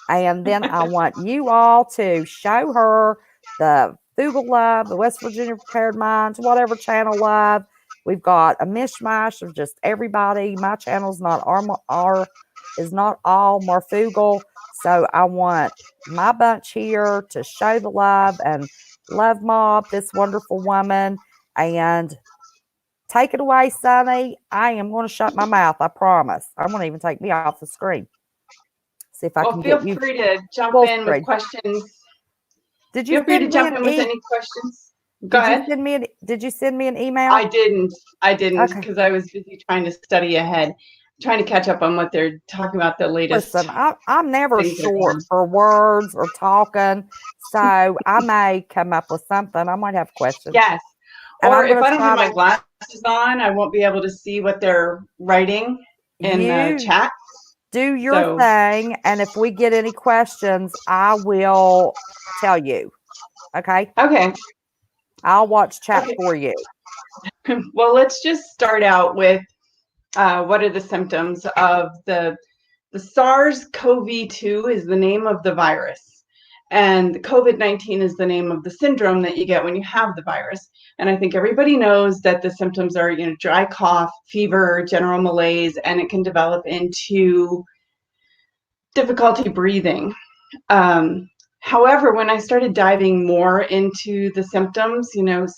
Speaker 1: And then I want you all to show her the Google Love, the West Virginia Prepared Minds, whatever channel love. We've got a mishmash of just everybody. My channel's not is not all Marfugal. So I want my bunch here to show the love and love mob this wonderful woman and take it away, Sonny. I am going to shut my mouth. I promise. I'm going to even take me off the screen. See if I
Speaker 2: Well,
Speaker 1: can
Speaker 2: feel
Speaker 1: get you
Speaker 2: free to jump
Speaker 1: full
Speaker 2: in with
Speaker 1: screen.
Speaker 2: questions.
Speaker 1: Did you
Speaker 2: Feel free to
Speaker 1: send me
Speaker 2: jump
Speaker 1: an
Speaker 2: in with any questions. Go
Speaker 1: did you
Speaker 2: ahead.
Speaker 1: send me did you send me an email?
Speaker 2: I didn't. I didn't
Speaker 1: Okay.
Speaker 2: because I was busy trying to study ahead, trying to catch up on what they're talking about, the latest
Speaker 1: Listen, I'm never
Speaker 2: things that are going
Speaker 1: short
Speaker 2: on.
Speaker 1: for words or talking, so I may come up with something. I might have questions,
Speaker 2: Yes.
Speaker 1: and
Speaker 2: Or
Speaker 1: I'm
Speaker 2: if
Speaker 1: going
Speaker 2: I
Speaker 1: to
Speaker 2: don't have
Speaker 1: try
Speaker 2: my
Speaker 1: to
Speaker 2: glasses on, I won't be able to see what they're writing in the
Speaker 1: you
Speaker 2: chat.
Speaker 1: do your
Speaker 2: So,
Speaker 1: thing, and if we get any questions, I will tell you. Okay?
Speaker 2: okay.
Speaker 1: I'll watch chat
Speaker 2: Okay.
Speaker 1: for you.
Speaker 2: Well, let's just start out with what are the symptoms of the SARS-CoV-2 is the name of the virus, and COVID-19 is the name of the syndrome that you get when you have the virus. And I think everybody knows that the symptoms are, dry cough, fever, general malaise, and it can develop into difficulty breathing. However, when I started diving more into the symptoms,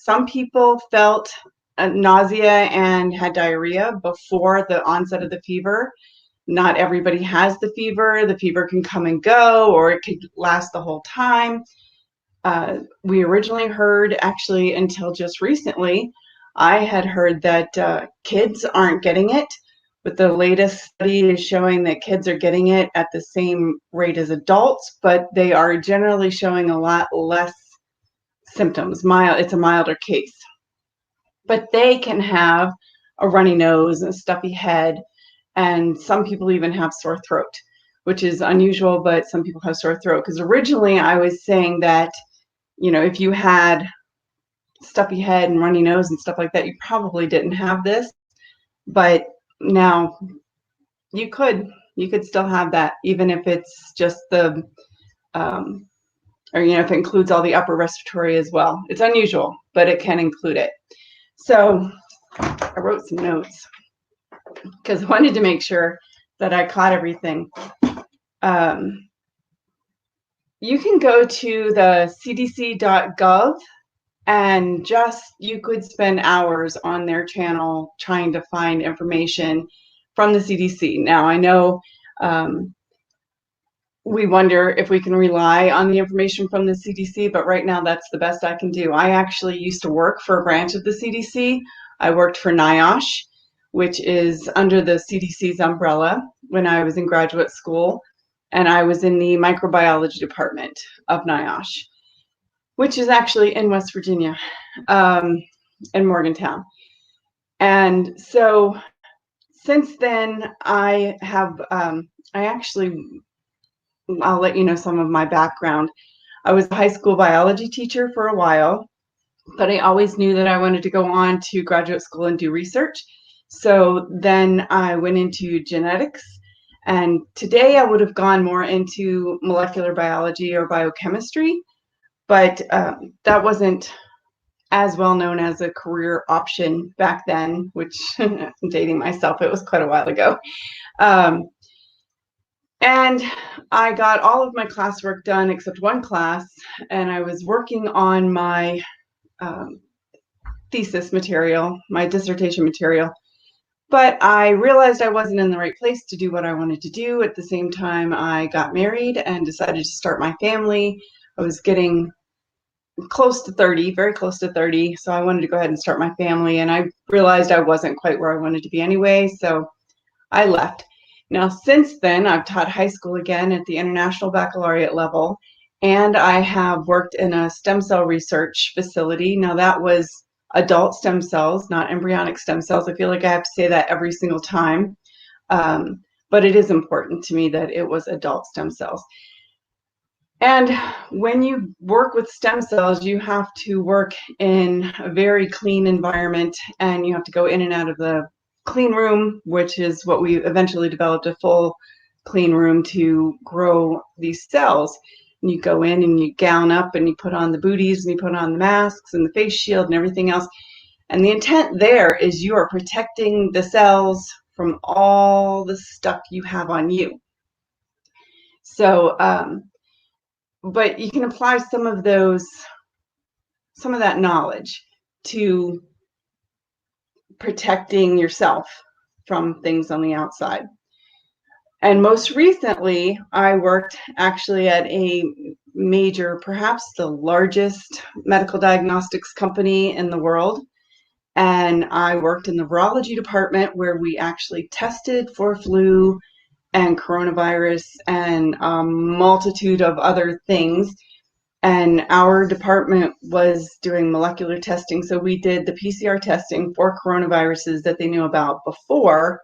Speaker 2: some people felt nausea and had diarrhea before the onset of the fever. Not everybody has the fever. The fever can come and go, or it could last the whole time. We originally heard, actually, until just recently, I had heard that kids aren't getting it, but the latest study is showing that kids are getting it at the same rate as adults, but they are generally showing a lot less symptoms. It's a milder case. But they can have a runny nose and a stuffy head, and some people even have sore throat, which is unusual, but some people have sore throat. Because originally I was saying that, if you had stuffy head and runny nose and stuff like that, you probably didn't have this. But now you could still have that, even if it's just or if it includes all the upper respiratory as well. It's unusual, but it can include it. So I wrote some notes because I wanted to make sure that I caught everything. You can go to the cdc.gov and you could spend hours on their channel trying to find information from the CDC. Now, I know we wonder if we can rely on the information from the CDC, but right now that's the best I can do. I actually used to work for a branch of the CDC I worked for NIOSH, which is under the CDC's umbrella, when I was in graduate school, and I was in the microbiology department of NIOSH, which is actually in West Virginia, in Morgantown. And so since then, I actually, I'll let you know some of my background. I was a high school biology teacher for a while, but I always knew that I wanted to go on to graduate school and do research. So then I went into genetics, and today I would have gone more into molecular biology or biochemistry, but that wasn't as well known as a career option back then, which I'm dating myself, it was quite a while ago. And I got all of my classwork done except one class, and I was working on my thesis material, my dissertation material. But I realized I wasn't in the right place to do what I wanted to do. At the same time, I got married and decided to start my family. I was getting close to 30, very close to 30. So I wanted to go ahead and start my family. And I realized I wasn't quite where I wanted to be anyway. So I left. Now, since then, I've taught high school again at the International Baccalaureate level. And I have worked in a stem cell research facility. Now, that was adult stem cells, not embryonic stem cells. I feel like I have to say that every single time. But it is important to me that it was adult stem cells. And when you work with stem cells, you have to work in a very clean environment, and you have to go in and out of the clean room, which is what we eventually developed, a full clean room to grow these cells. And you go in and you gown up and you put on the booties and you put on the masks and the face shield and everything else. And the intent there is you are protecting the cells from all the stuff you have on you. So, but you can apply some of that knowledge to protecting yourself from things on the outside. And most recently, I worked actually at a major, perhaps the largest medical diagnostics company in the world. And I worked in the virology department, where we actually tested for flu and coronavirus and a multitude of other things. And our department was doing molecular testing. So we did the PCR testing for coronaviruses that they knew about before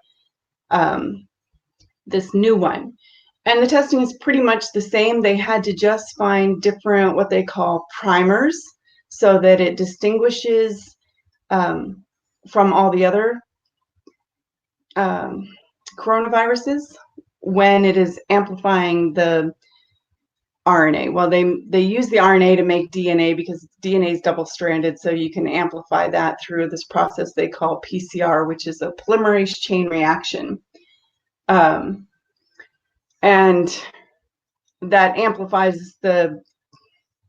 Speaker 2: this new one. And the testing is pretty much the same. They had to just find different, what they call primers, so that it distinguishes from all the other coronaviruses when it is amplifying the RNA. Well, they use the RNA to make DNA because DNA is double-stranded, so you can amplify that through this process they call PCR, which is a polymerase chain reaction. And that amplifies the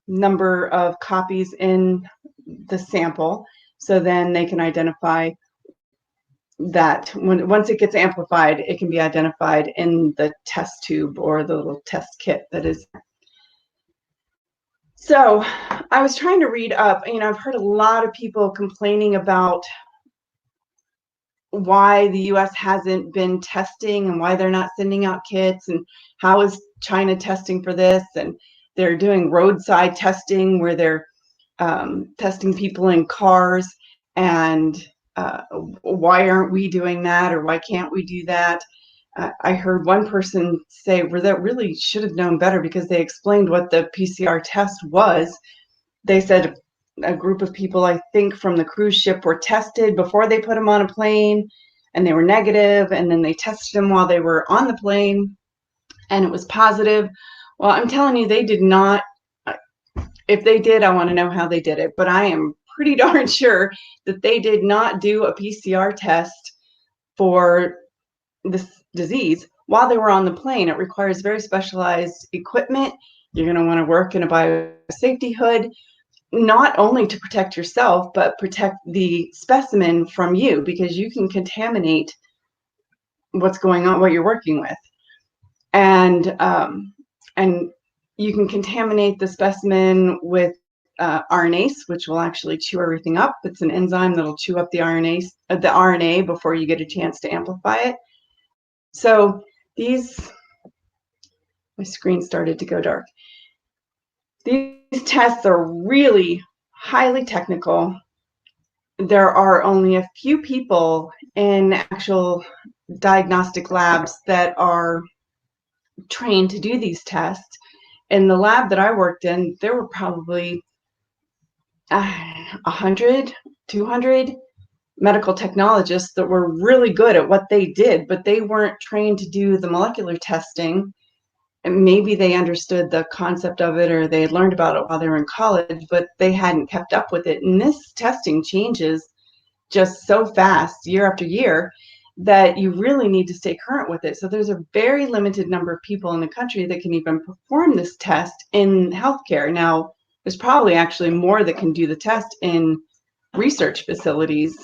Speaker 2: number of copies in the sample, so then they can identify that once it gets amplified, it can be identified in the test tube or the little test kit that is. So I was trying to read up, I've heard a lot of people complaining about why the US hasn't been testing and why they're not sending out kits, and how is China testing for this, and they're doing roadside testing where they're testing people in cars, and why aren't we doing that, or why can't we do that? I heard one person say, well, that really should have known better, because they explained what the PCR test was. They said a group of people, I think from the cruise ship, were tested before they put them on a plane, and they were negative, and then they tested them while they were on the plane, and it was positive. Well, I'm telling you, they did not. If they did, I want to know how they did it, but I am pretty darn sure that they did not do a PCR test for this disease while they were on the plane. It requires very specialized equipment. You're going to want to work in a biosafety hood, not only to protect yourself, but protect the specimen from you, because you can contaminate what's going on, what you're working with. And you can contaminate the specimen with RNase, which will actually chew everything up. It's an enzyme that'll chew up the RNA before you get a chance to amplify it. So my screen started to go dark. These tests are really highly technical. There are only a few people in actual diagnostic labs that are trained to do these tests. In the lab that I worked in, there were probably 100, 200 medical technologists that were really good at what they did, but they weren't trained to do the molecular testing. And maybe they understood the concept of it or they had learned about it while they were in college, but they hadn't kept up with it. And this testing changes just so fast year after year that you really need to stay current with it. So there's a very limited number of people in the country that can even perform this test in healthcare. Now, there's probably actually more that can do the test in research facilities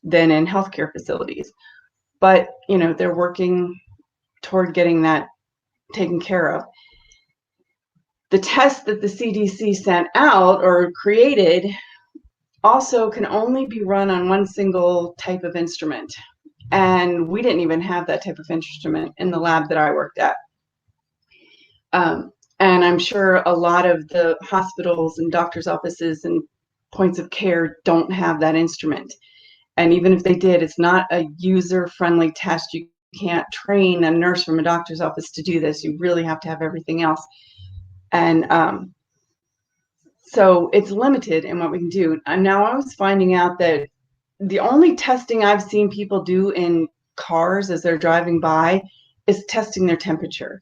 Speaker 2: than in healthcare facilities. But, they're working toward getting that taken care of. The test that the CDC sent out or created also can only be run on one single type of instrument. And we didn't even have that type of instrument in the lab that I worked at. And I'm sure a lot of the hospitals and doctors' offices and points of care don't have that instrument. And even if they did, it's not a user-friendly test. You can't train a nurse from a doctor's office to do this. You really have to have everything else. And so it's limited in what we can do. And now I was finding out that the only testing I've seen people do in cars as they're driving by is testing their temperature.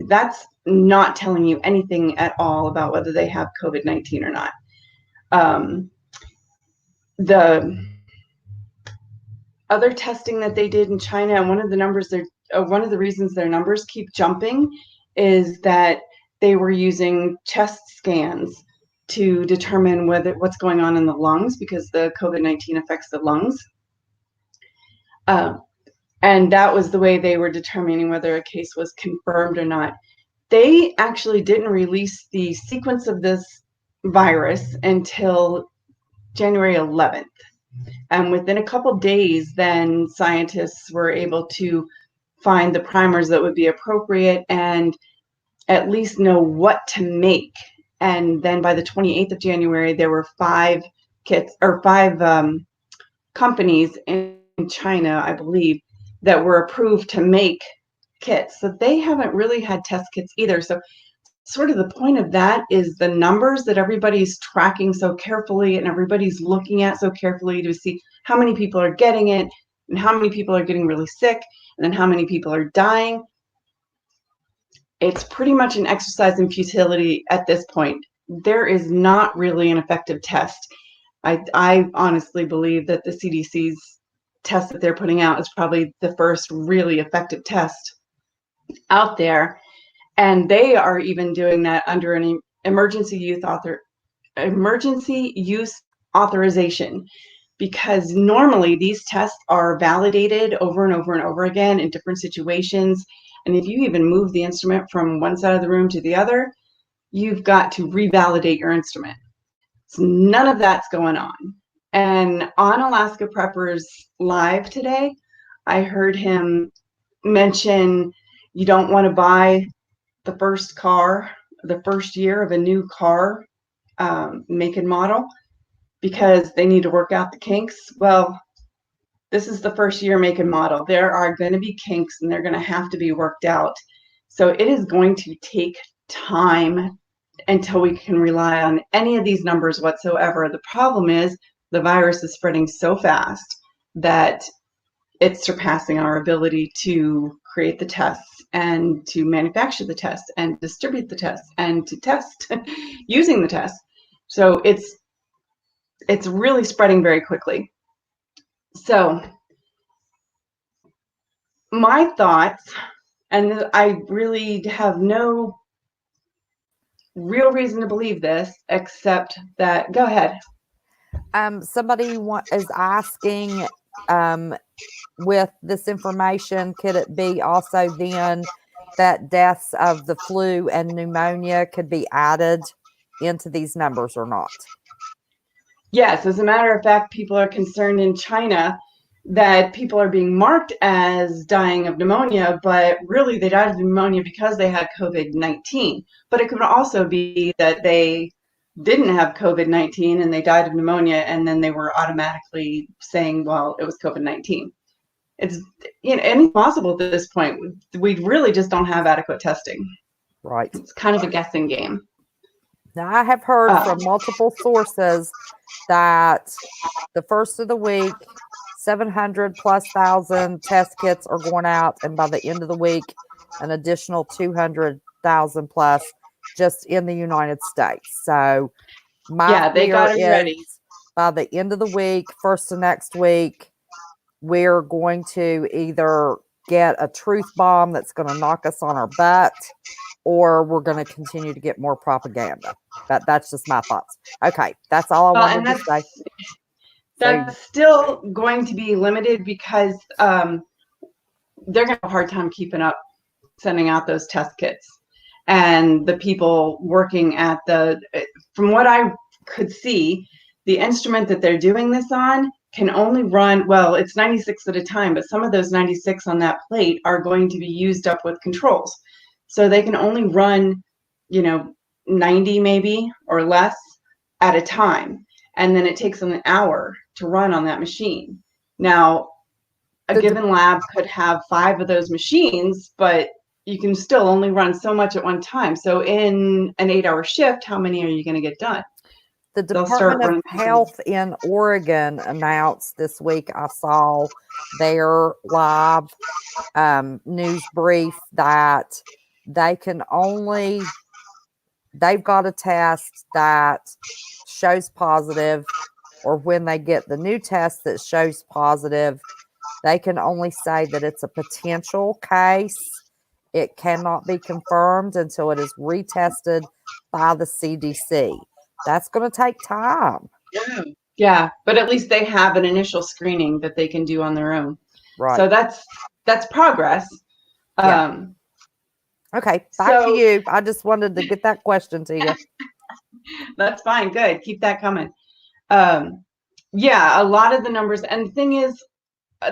Speaker 2: That's not telling you anything at all about whether they have COVID-19 or not. The other testing that they did in China, and one of the reasons their numbers keep jumping is that they were using chest scans to determine what's going on in the lungs, because the COVID-19 affects the lungs. And that was the way they were determining whether a case was confirmed or not. They actually didn't release the sequence of this virus until January 11th. And within a couple days, then scientists were able to find the primers that would be appropriate and at least know what to make. And then by the 28th of January, there were five companies in China, I believe, that were approved to make kits. So they haven't really had test kits either. So sort of the point of that is the numbers that everybody's tracking so carefully and everybody's looking at so carefully to see how many people are getting it and how many people are getting really sick and then how many people are dying. It's pretty much an exercise in futility at this point. There is not really an effective test. I honestly believe that the CDC's test that they're putting out is probably the first really effective test out there. And they are even doing that under an emergency use authorization, because normally these tests are validated over and over and over again in different situations. And if you even move the instrument from one side of the room to the other, you've got to revalidate your instrument. So none of that's going on. And on Alaska Preppers Live today, I heard him mention you don't want to buy the first year of a new car make and model because they need to work out the kinks. Well, this is the first year make and model. There are going to be kinks and they're going to have to be worked out. So it is going to take time until we can rely on any of these numbers whatsoever. The problem is the virus is spreading so fast that it's surpassing our ability to create the tests and to manufacture the tests and distribute the tests and to test using the tests. So it's really spreading very quickly. So my thoughts, and I really have no real reason to believe this, except that, go ahead.
Speaker 1: Somebody is asking, with this information, could it be also then that deaths of the flu and pneumonia could be added into these numbers or not?
Speaker 2: Yes, as a matter of fact, people are concerned in China that people are being marked as dying of pneumonia, but really they died of pneumonia because they had COVID-19. But it could also be that they didn't have COVID-19 and they died of pneumonia, and then they were automatically saying, well, it was COVID-19. It's anything possible at this point. We really just don't have adequate testing.
Speaker 1: Right.
Speaker 2: It's kind of a guessing game.
Speaker 1: Now, I have heard from multiple sources that the first of the week, 700 plus thousand test kits are going out, and by the end of the week, an additional 200,000 plus just in the United States. So my
Speaker 2: they
Speaker 1: fear
Speaker 2: got it
Speaker 1: is
Speaker 2: ready.
Speaker 1: by the end of the week, first of next week, we're going to either get a truth bomb that's going to knock us on our butt, or we're going to continue to get more propaganda. That's just my thoughts. Okay, that's all I wanted to say.
Speaker 2: That's still going to be limited because they're going to have a hard time keeping up sending out those test kits. And the people working at from what I could see, the instrument that they're doing this on can only run, well, it's 96 at a time, but some of those 96 on that plate are going to be used up with controls. So they can only run, 90 maybe or less at a time. And then it takes them an hour to run on that machine. Now, a given lab could have 5 of those machines, but you can still only run so much at one time. So in an 8-hour shift, how many are you going to get done?
Speaker 1: The Department of Health in Oregon announced this week, I saw their live news brief, that they've got a test that shows positive, or when they get the new test that shows positive, they can only say that it's a potential case. It cannot be confirmed until it is retested by the CDC. That's going to take time.
Speaker 2: Yeah, but at least they have an initial screening that they can do on their own.
Speaker 1: Right.
Speaker 2: So that's progress.
Speaker 1: Yeah. Okay, back to you. I just wanted to get that question to you.
Speaker 2: That's fine. Good. Keep that coming. Yeah, a lot of the numbers. And the thing is,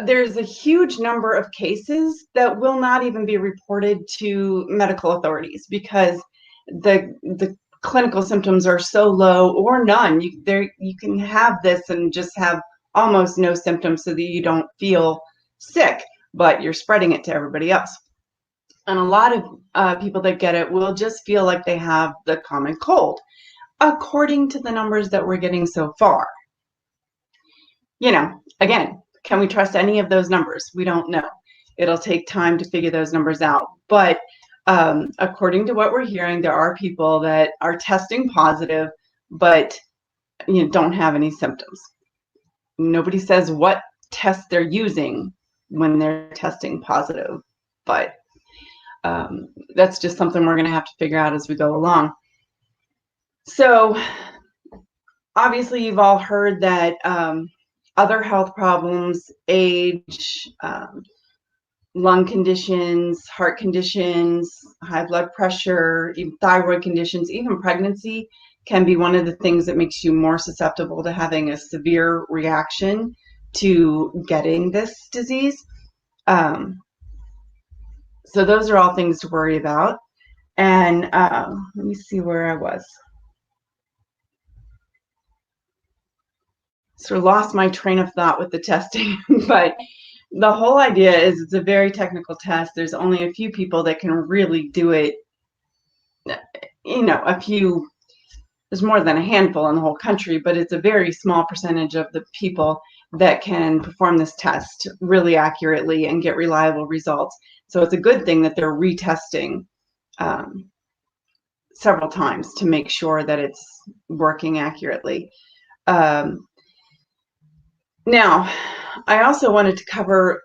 Speaker 2: there's a huge number of cases that will not even be reported to medical authorities because the clinical symptoms are so low or none. You can have this and just have almost no symptoms so that you don't feel sick, but you're spreading it to everybody else. And a lot of people that get it will just feel like they have the common cold, according to the numbers that we're getting so far. Again, can we trust any of those numbers? We don't know. It'll take time to figure those numbers out. But according to what we're hearing, there are people that are testing positive, but don't have any symptoms. Nobody says what test they're using when they're testing positive, but that's just something we're going to have to figure out as we go along. So obviously you've all heard that other health problems, age, lung conditions, heart conditions, high blood pressure, even thyroid conditions, even pregnancy can be one of the things that makes you more susceptible to having a severe reaction to getting this disease. So those are all things to worry about. And let me see where I was. Sort of lost my train of thought with the testing, but the whole idea is it's a very technical test. There's only a few people that can really do it. There's more than a handful in the whole country, but it's a very small percentage of the people that can perform this test really accurately and get reliable results. So it's a good thing that they're retesting several times to make sure that it's working accurately. Now, I also wanted to cover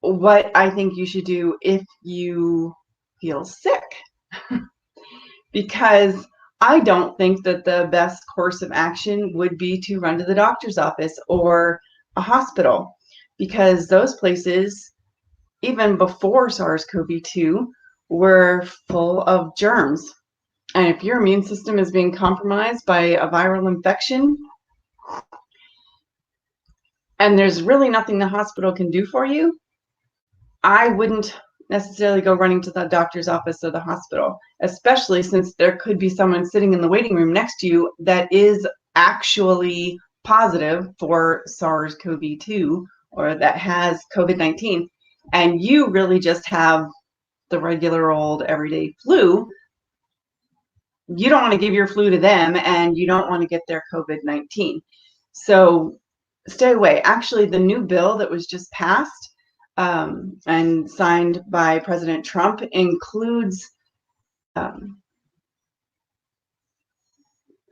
Speaker 2: what I think you should do if you feel sick, because I don't think that the best course of action would be to run to the doctor's office or a hospital, because those places, even before SARS-CoV-2, were full of germs. And if your immune system is being compromised by a viral infection, and there's really nothing the hospital can do for you, I wouldn't necessarily go running to the doctor's office or the hospital, especially since there could be someone sitting in the waiting room next to you that is actually positive for SARS-CoV-2 or that has COVID-19, and you really just have the regular old everyday flu. You don't want to give your flu to them, and you don't want to get their COVID-19. So stay away. Actually, the new bill that was just passed and signed by President Trump includes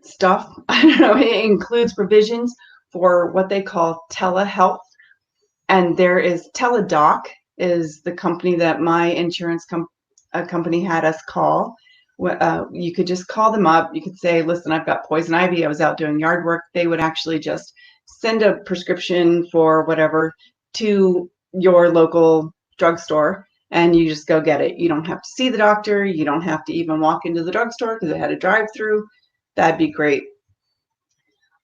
Speaker 2: stuff. I don't know. It includes provisions for what they call telehealth, and there is Teladoc is the company that my insurance company had us call. You could just call them up. You could say, listen, I've got poison ivy. I was out doing yard work. They would actually just send a prescription for whatever to your local drugstore, and you just go get it. You don't have to see the doctor. You don't have to even walk into the drugstore because it had a drive-through. That'd be great.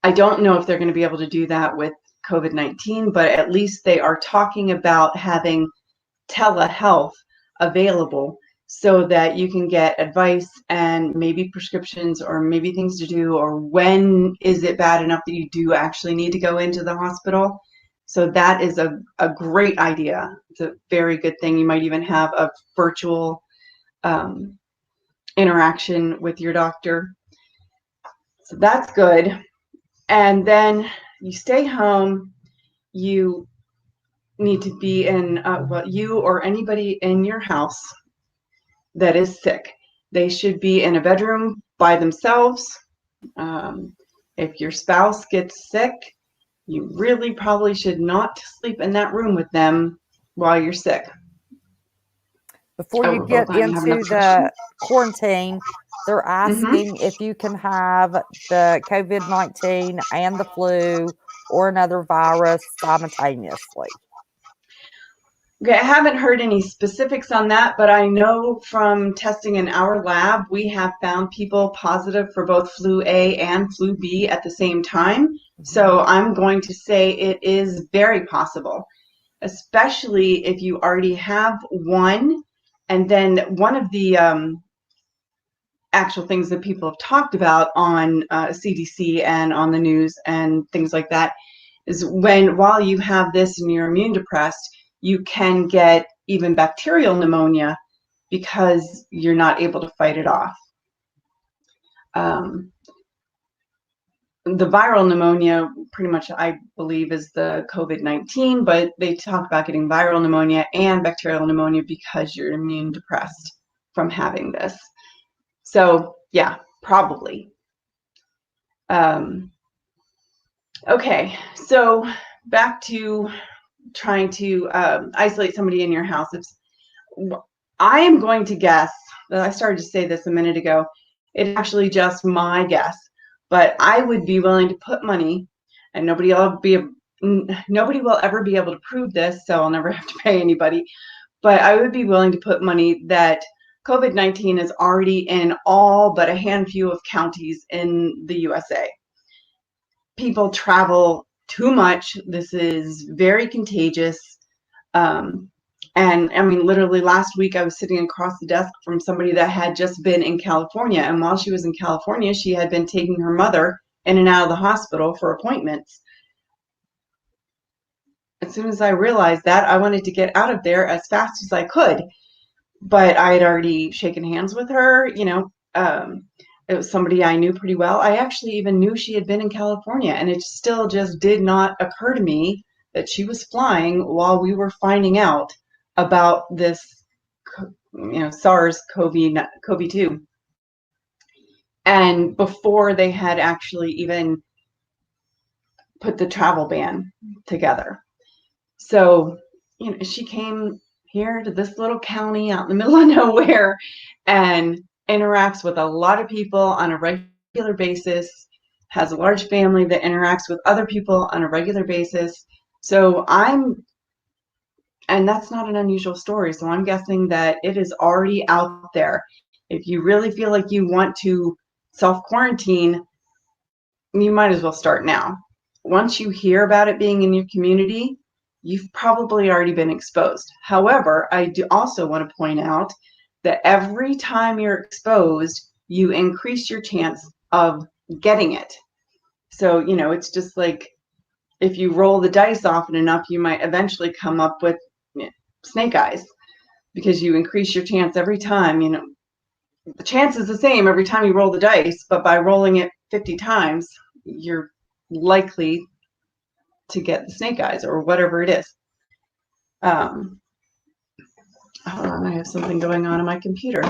Speaker 2: I don't know if they're going to be able to do that with COVID-19, but at least they are talking about having telehealth available so that you can get advice and maybe prescriptions or maybe things to do, or when is it bad enough that you do actually need to go into the hospital. So that is a great idea. It's a very good thing. You might even have a virtual interaction with your doctor. So that's good. And then you stay home. You need to be in, you or anybody in your house that is sick, they should be in a bedroom by themselves. If your spouse gets sick, you really probably should not sleep in that room with them while you're sick.
Speaker 1: Before you get into the quarantine, they're asking if you can have the COVID-19 and the flu or another virus simultaneously.
Speaker 2: Okay, I haven't heard any specifics on that, but I know from testing in our lab, we have found people positive for both flu A and flu B at the same time. So I'm going to say it is very possible, especially if you already have one. And then one of the actual things that people have talked about on CDC and on the news and things like that is while you have this and you're immune depressed, you can get even bacterial pneumonia because you're not able to fight it off. The viral pneumonia, pretty much, I believe, is the COVID-19, but they talk about getting viral pneumonia and bacterial pneumonia because you're immune depressed from having this. So, yeah, probably. Okay, so back to trying to isolate somebody in your house. I am going to guess, I started to say this a minute ago, it's actually just my guess, but I would be willing to put money, and nobody will ever be able to prove this, so I'll never have to pay anybody, but I would be willing to put money that COVID-19 is already in all but a handful of counties in the USA. People travel too much. This is very contagious. And I mean, literally last week I was sitting across the desk from somebody that had just been in California. And while she was in California, she had been taking her mother in and out of the hospital for appointments. As soon as I realized that, I wanted to get out of there as fast as I could. But I had already shaken hands with her. You know, it was somebody I knew pretty well. I actually even knew she had been in California, and it still just did not occur to me that she was flying while we were finding out about this, SARS-CoV-2. And before they had actually even put the travel ban together. So, she came here to this little county out in the middle of nowhere and interacts with a lot of people on a regular basis, has a large family that interacts with other people on a regular basis. So and that's not an unusual story. So I'm guessing that it is already out there. If you really feel like you want to self-quarantine, you might as well start now. Once you hear about it being in your community, you've probably already been exposed. However, I do also want to point out that every time you're exposed, you increase your chance of getting it. So, you know, it's just like if you roll the dice often enough, you might eventually come up with snake eyes, because you increase your chance every time. You know, the chance is the same every time you roll the dice, but by rolling it 50 times, you're likely to get the snake eyes or whatever it is. Hold on, I have something going on my computer.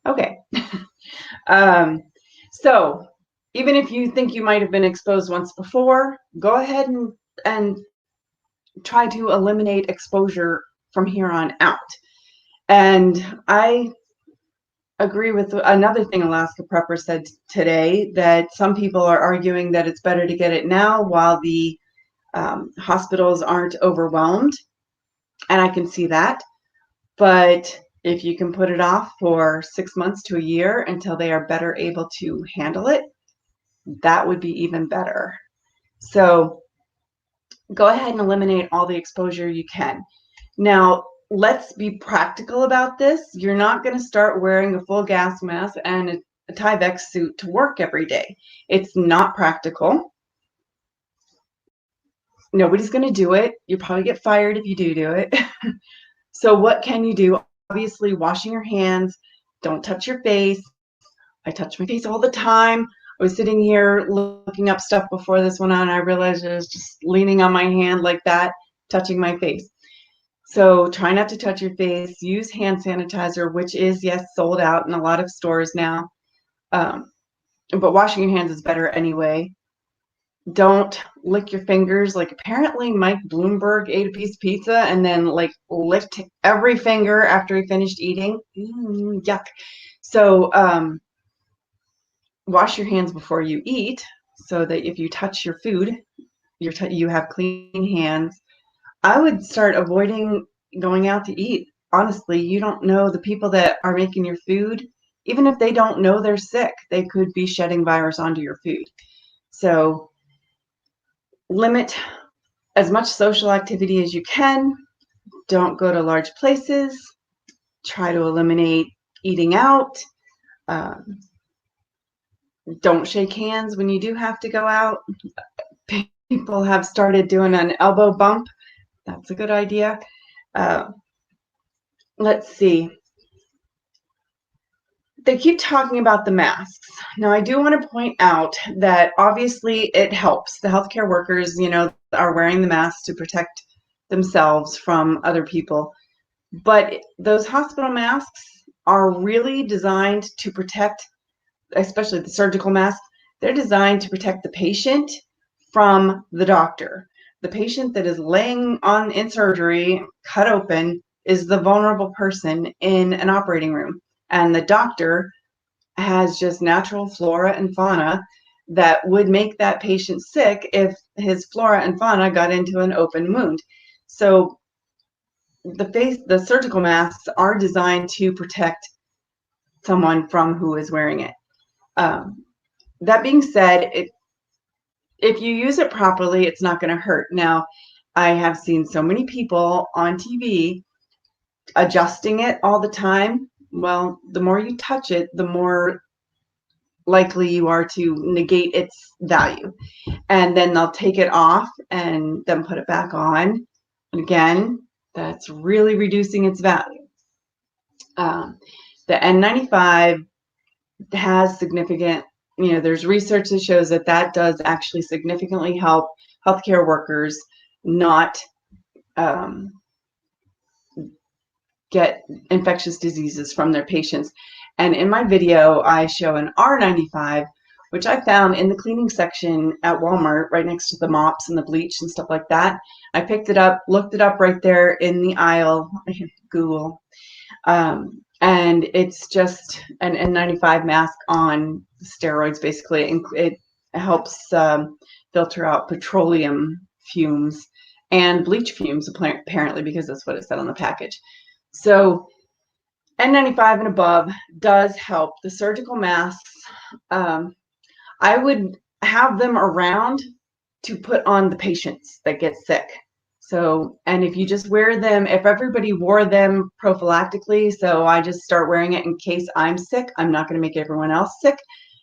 Speaker 2: Okay. So even if you think you might have been exposed once before, go ahead and try to eliminate exposure from here on out. And I agree with another thing Alaska Prepper said today, that some people are arguing that it's better to get it now while the hospitals aren't overwhelmed. And I can see that. But if you can put it off for 6 months to a year until they are better able to handle it, that would be even better. So go ahead and eliminate all the exposure you can. Now, let's be practical about this. You're not going to start wearing a full gas mask and a Tyvek suit to work every day. It's not practical. Nobody's going to do it. You'll probably get fired if you do it. So what can you do? Obviously, washing your hands. Don't touch your face. I touch my face all the time. I was sitting here looking up stuff before this went on, and I realized I was just leaning on my hand like that, touching my face. So try not to touch your face. Use hand sanitizer, which is, yes, sold out in a lot of stores now. But washing your hands is better anyway. Don't lick your fingers. Like, apparently Mike Bloomberg ate a piece of pizza and then like licked every finger after he finished eating. Yuck. So wash your hands before you eat, so that if you touch your food, you have clean hands. I would start avoiding going out to eat. Honestly, you don't know the people that are making your food. Even if they don't know they're sick, they could be shedding virus onto your food. So limit as much social activity as you can. Don't go to large places. Try to eliminate eating out. Don't shake hands when you do have to go out. People have started doing an elbow bump. That's a good idea. Let's see. They keep talking about the masks. Now, I do want to point out that obviously it helps. The healthcare workers, you know, are wearing the masks to protect themselves from other people. But those hospital masks are really designed to protect, especially the surgical masks, they're designed to protect the patient from the doctor. The patient that is laying in surgery, cut open, is the vulnerable person in an operating room. And the doctor has just natural flora and fauna that would make that patient sick if his flora and fauna got into an open wound. So the surgical masks are designed to protect someone from who is wearing it. That being said, if you use it properly, it's not going to hurt. Now, I have seen so many people on TV adjusting it all the time. Well, the more you touch it, the more likely you are to negate its value. And then they'll take it off and then put it back on. And again, that's really reducing its value. The N95 has significant, you know, there's research that shows that that does actually significantly help healthcare workers not get infectious diseases from their patients. And in my video, I show an R95, which I found in the cleaning section at Walmart, right next to the mops and the bleach and stuff like that. I picked it up, looked it up right there in the aisle, Google. And it's just an N95 mask on steroids, basically. It helps filter out petroleum fumes and bleach fumes, apparently, because that's what it said on the package. So N95 and above does help. The surgical masks, I would have them around to put on the patients that get sick. So, and if you just wear them, if everybody wore them prophylactically, so I just start wearing it in case I'm sick, I'm not going to make everyone else sick,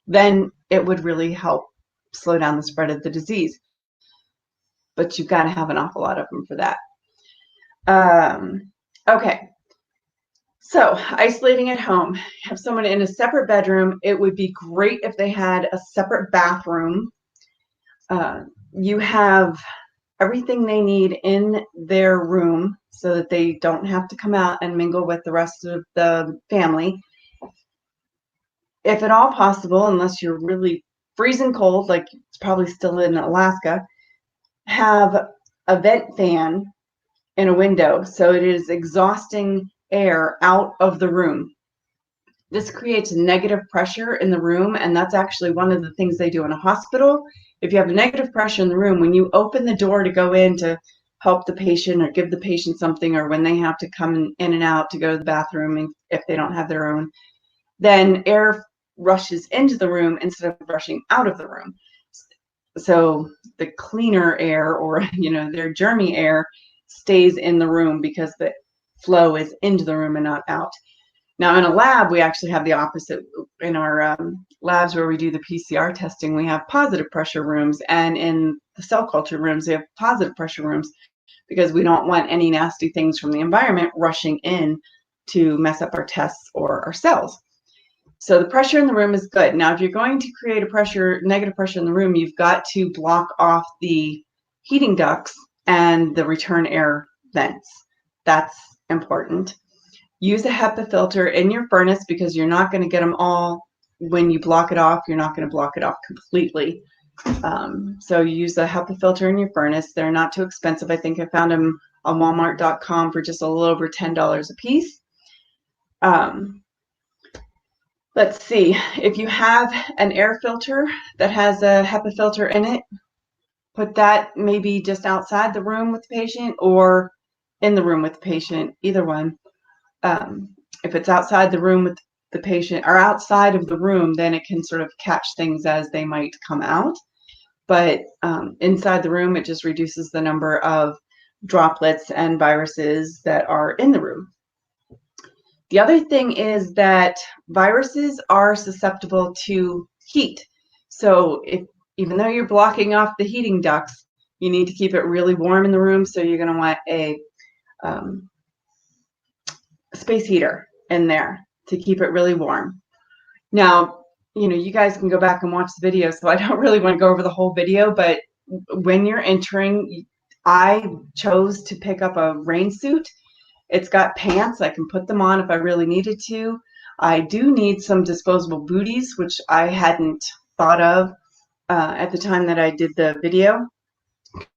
Speaker 2: then it would really help slow down the spread of the disease. But you've got to have an awful lot of them for that. Okay. So, isolating at home, have someone in a separate bedroom. It would be great if they had a separate bathroom. You have everything they need in their room so that they don't have to come out and mingle with the rest of the family. If at all possible, unless you're really freezing cold, like it's probably still in Alaska, have a vent fan in a window so it is exhausting air out of the room. This creates negative pressure in the room, and that's actually one of the things they do in a hospital. If you have a negative pressure in the room, when you open the door to go in to help the patient or give the patient something, or when they have to come in and out to go to the bathroom if they don't have their own, then air rushes into the room instead of rushing out of the room. So the cleaner air, or their germy air, stays in the room because the flow is into the room and not out. Now, in a lab, we actually have the opposite. In our labs where we do the PCR testing, we have positive pressure rooms, and in the cell culture rooms, we have positive pressure rooms because we don't want any nasty things from the environment rushing in to mess up our tests or our cells. So the pressure in the room is good. Now, if you're going to create a negative pressure in the room, you've got to block off the heating ducts and the return air vents. That's important. Use a HEPA filter in your furnace because you're not going to get them all when you block it off. You're not going to block it off completely. So use a HEPA filter in your furnace. They're not too expensive. I think I found them on Walmart.com for just a little over $10 a piece. Let's see, if you have an air filter that has a HEPA filter in it, put that maybe just outside the room with the patient or in the room with the patient, either one. If it's outside the room with the patient or outside of the room, then it can sort of catch things as they might come out. But inside the room, it just reduces the number of droplets and viruses that are in the room. The other thing is that viruses are susceptible to heat. So even though you're blocking off the heating ducts, you need to keep it really warm in the room. So you're going to want a space heater in there to keep it really warm. Now, you guys can go back and watch the video, so I don't really want to go over the whole video, but when you're entering, I chose to pick up a rain suit. It's got pants. I can put them on if I really needed to. I do need some disposable booties, which I hadn't thought of at the time that I did the video.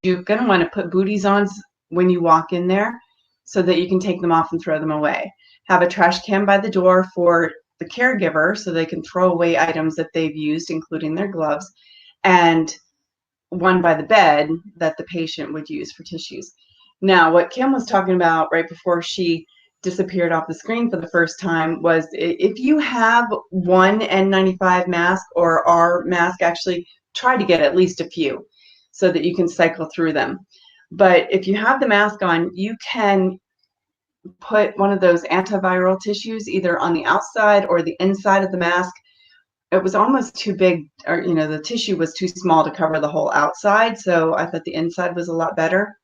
Speaker 2: You're going to want to put booties on when you walk in there so that you can take them off and throw them away. Have a trash can by the door for the caregiver so they can throw away items that they've used, including their gloves, and one by the bed that the patient would use for tissues. Now, what Kim was talking about right before she disappeared off the screen for the first time was if you have one N95 mask or our mask, actually try to get at least a few so that you can cycle through them. But if you have the mask on, you can put one of those antiviral tissues either on the outside or the inside of the mask. It was almost too big, or the tissue was too small to cover the whole outside, so I thought the inside was a lot better.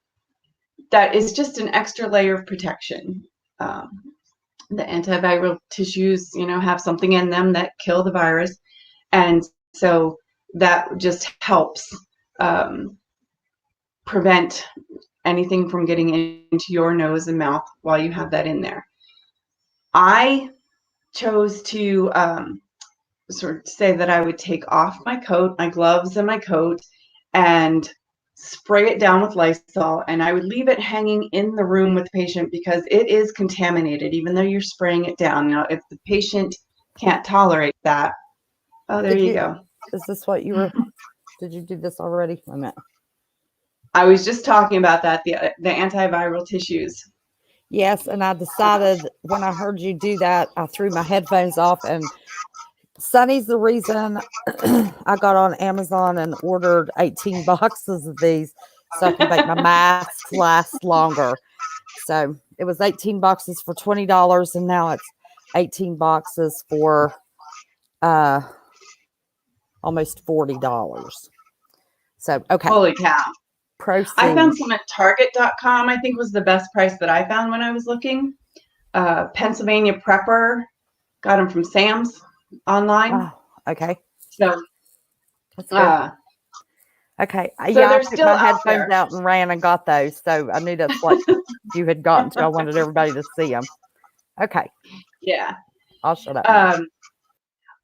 Speaker 2: That is just an extra layer of protection. The antiviral tissues, have something in them that kill the virus, and so that just helps prevent anything from getting into your nose and mouth while you have that in there. I chose to sort of say that I would take off my coat, my gloves and my coat, and spray it down with Lysol, and I would leave it hanging in the room with the patient because it is contaminated, even though you're spraying it down. Now, if the patient can't tolerate that, oh, there you go.
Speaker 1: Is this what you were, did you do this already? I meant.
Speaker 2: I was just talking about that, the antiviral tissues.
Speaker 1: Yes, and I decided when I heard you do that, I threw my headphones off, and Sunny's the reason I got on Amazon and ordered 18 boxes of these so I can make my masks last longer. So it was 18 boxes for $20, and now it's 18 boxes for uh, almost $40. So, okay.
Speaker 2: Holy cow.
Speaker 1: Proceed.
Speaker 2: I found some at Target.com, I think was the best price that I found when I was looking. Pennsylvania Prepper, got them from Sam's online.
Speaker 1: Oh, okay.
Speaker 2: So,
Speaker 1: That's good. Okay.
Speaker 2: So
Speaker 1: Yeah, I
Speaker 2: they're
Speaker 1: took
Speaker 2: still
Speaker 1: my
Speaker 2: out
Speaker 1: headphones
Speaker 2: there.
Speaker 1: out and ran and got those. So I knew that's what you had gotten to. I wanted everybody to see them. Okay.
Speaker 2: Yeah.
Speaker 1: I'll shut up now.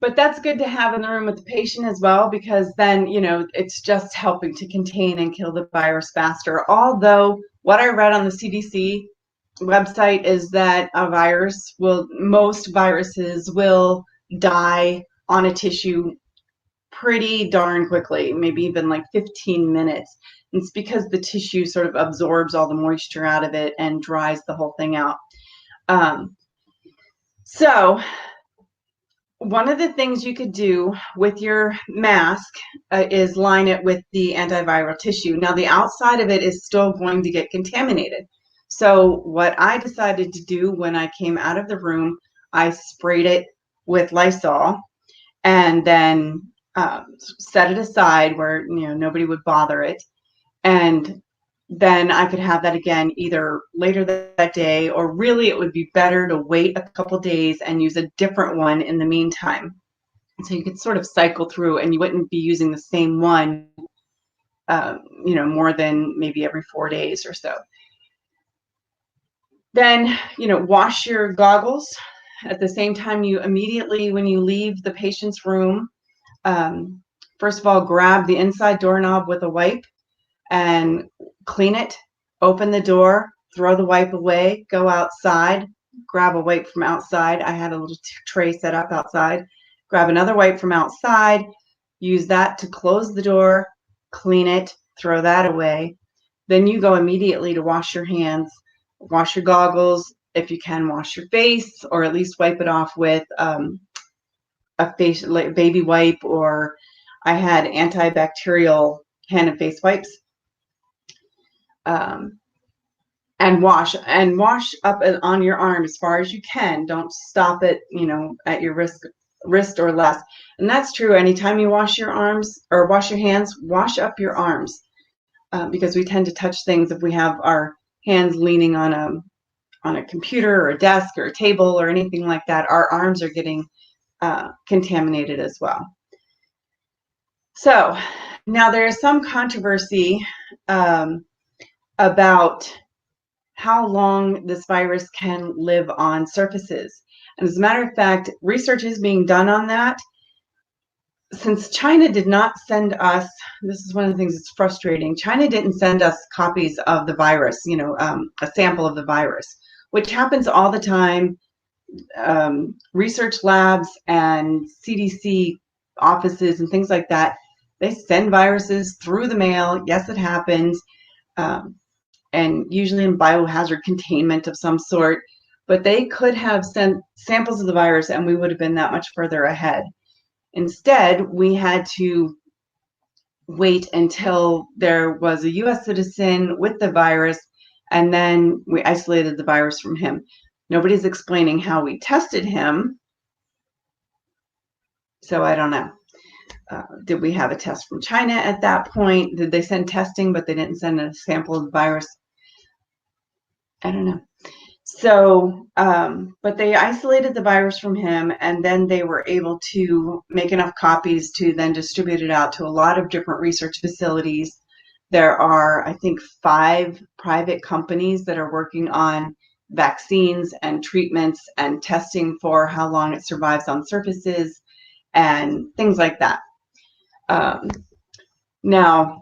Speaker 2: But that's good to have in the room with the patient as well, because then, it's just helping to contain and kill the virus faster. Although what I read on the CDC website is that most viruses will die on a tissue pretty darn quickly, maybe even like 15 minutes. And it's because the tissue sort of absorbs all the moisture out of it and dries the whole thing out. So one of the things you could do with your mask is line it with the antiviral tissue. Now, the outside of it is still going to get contaminated. So what I decided to do when I came out of the room, I sprayed it with Lysol and then set it aside where nobody would bother it. And then I could have that again either later that day, or really it would be better to wait a couple days and use a different one in the meantime. So you could sort of cycle through and you wouldn't be using the same one, more than maybe every 4 days or so. Then, wash your goggles. At the same time, you immediately, when you leave the patient's room, first of all, grab the inside doorknob with a wipe and clean it, open the door, throw the wipe away, go outside, grab a wipe from outside. I had a little tray set up outside. Grab another wipe from outside, use that to close the door, clean it, throw that away. Then you go immediately to wash your hands, wash your goggles. If you can, wash your face, or at least wipe it off with a face, like baby wipe, or I had antibacterial hand and face wipes. And wash up on your arm as far as you can. Don't stop it, at your wrist or less. And that's true anytime you wash your arms or wash your hands. Wash up your arms, because we tend to touch things if we have our hands leaning on a computer or a desk or a table or anything like that. Our arms are getting contaminated as well. So now there is some controversy about how long this virus can live on surfaces. And as a matter of fact, research is being done on that. Since China did not send us, this is one of the things that's frustrating, China didn't send us copies of the virus, a sample of the virus, which happens all the time. Research labs and CDC offices and things like that, they send viruses through the mail. Yes, it happens. And usually in biohazard containment of some sort, but they could have sent samples of the virus and we would have been that much further ahead. Instead, we had to wait until there was a US citizen with the virus, and then we isolated the virus from him. Nobody's explaining how we tested him, so I don't know. Did we have a test from China at that point? Did they send testing, but they didn't send a sample of the virus? I don't know. So, but they isolated the virus from him, and then they were able to make enough copies to then distribute it out to a lot of different research facilities. There are, I think, 5 private companies that are working on vaccines and treatments and testing for how long it survives on surfaces and things like that. Now,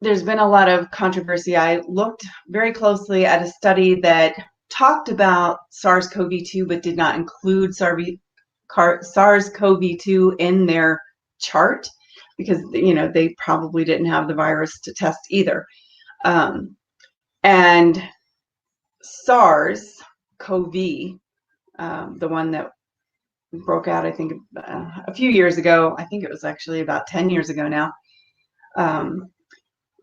Speaker 2: there's been a lot of controversy. I looked very closely at a study that talked about SARS-CoV-2 but did not include SARS-CoV-2 in their chart. because, you know, they probably didn't have the virus to test either. And SARS-CoV, the one that broke out, I think, a few years ago. I think it was actually about 10 years ago now.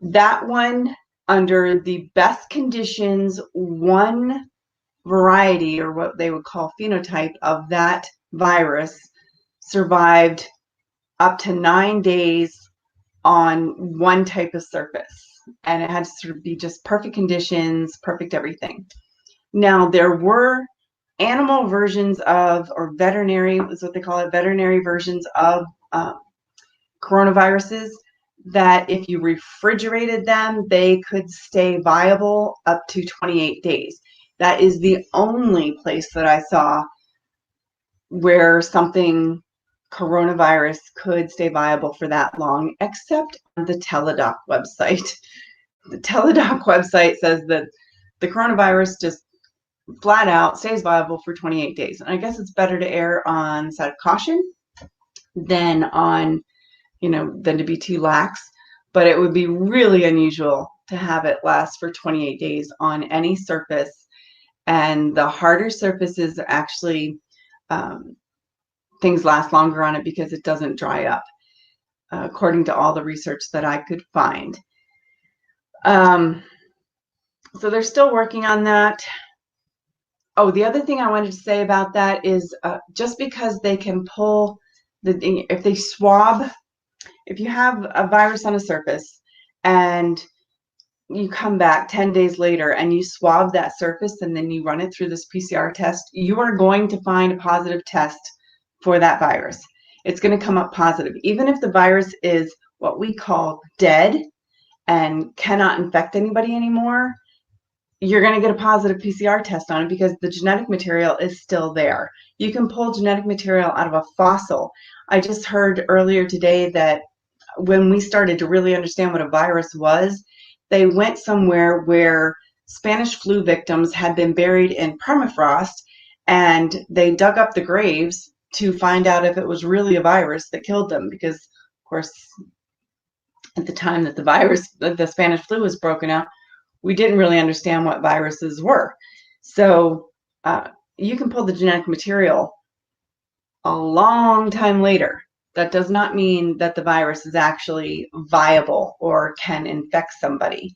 Speaker 2: That one, under the best conditions, one variety, or what they would call phenotype, of that virus survived up to 9 days on one type of surface. And it had to sort of be just perfect conditions, perfect everything. Now, there were animal versions of, or veterinary is what they call it, veterinary versions of coronaviruses, that if you refrigerated them, they could stay viable up to 28 days. That is the only place that I saw where something coronavirus could stay viable for that long, except on the Teledoc website. The Teledoc website says that the coronavirus just flat out stays viable for 28 days. And I guess it's better to err on the side of caution than on, you know, than to be too lax. But it would be really unusual to have it last for 28 days on any surface. And the harder surfaces actually, things last longer on it because it doesn't dry up, according to all the research that I could find. So they're still working on that. Oh, the other thing I wanted to say about that is just because they can pull if they swab, if you have a virus on a surface and you come back 10 days later and you swab that surface and then you run it through this PCR test, you are going to find a positive test for that virus. It's going to come up positive. Even if the virus is what we call dead and cannot infect anybody anymore, you're going to get a positive PCR test on it because the genetic material is still there. You can pull genetic material out of a fossil. I just heard earlier today that when we started to really understand what a virus was, they went somewhere where Spanish flu victims had been buried in permafrost, and they dug up the graves to find out if it was really a virus that killed them, because, of course, at the time that the Spanish flu was broken out, we didn't really understand what viruses were. So you can pull the genetic material a long time later. That does not mean that the virus is actually viable or can infect somebody.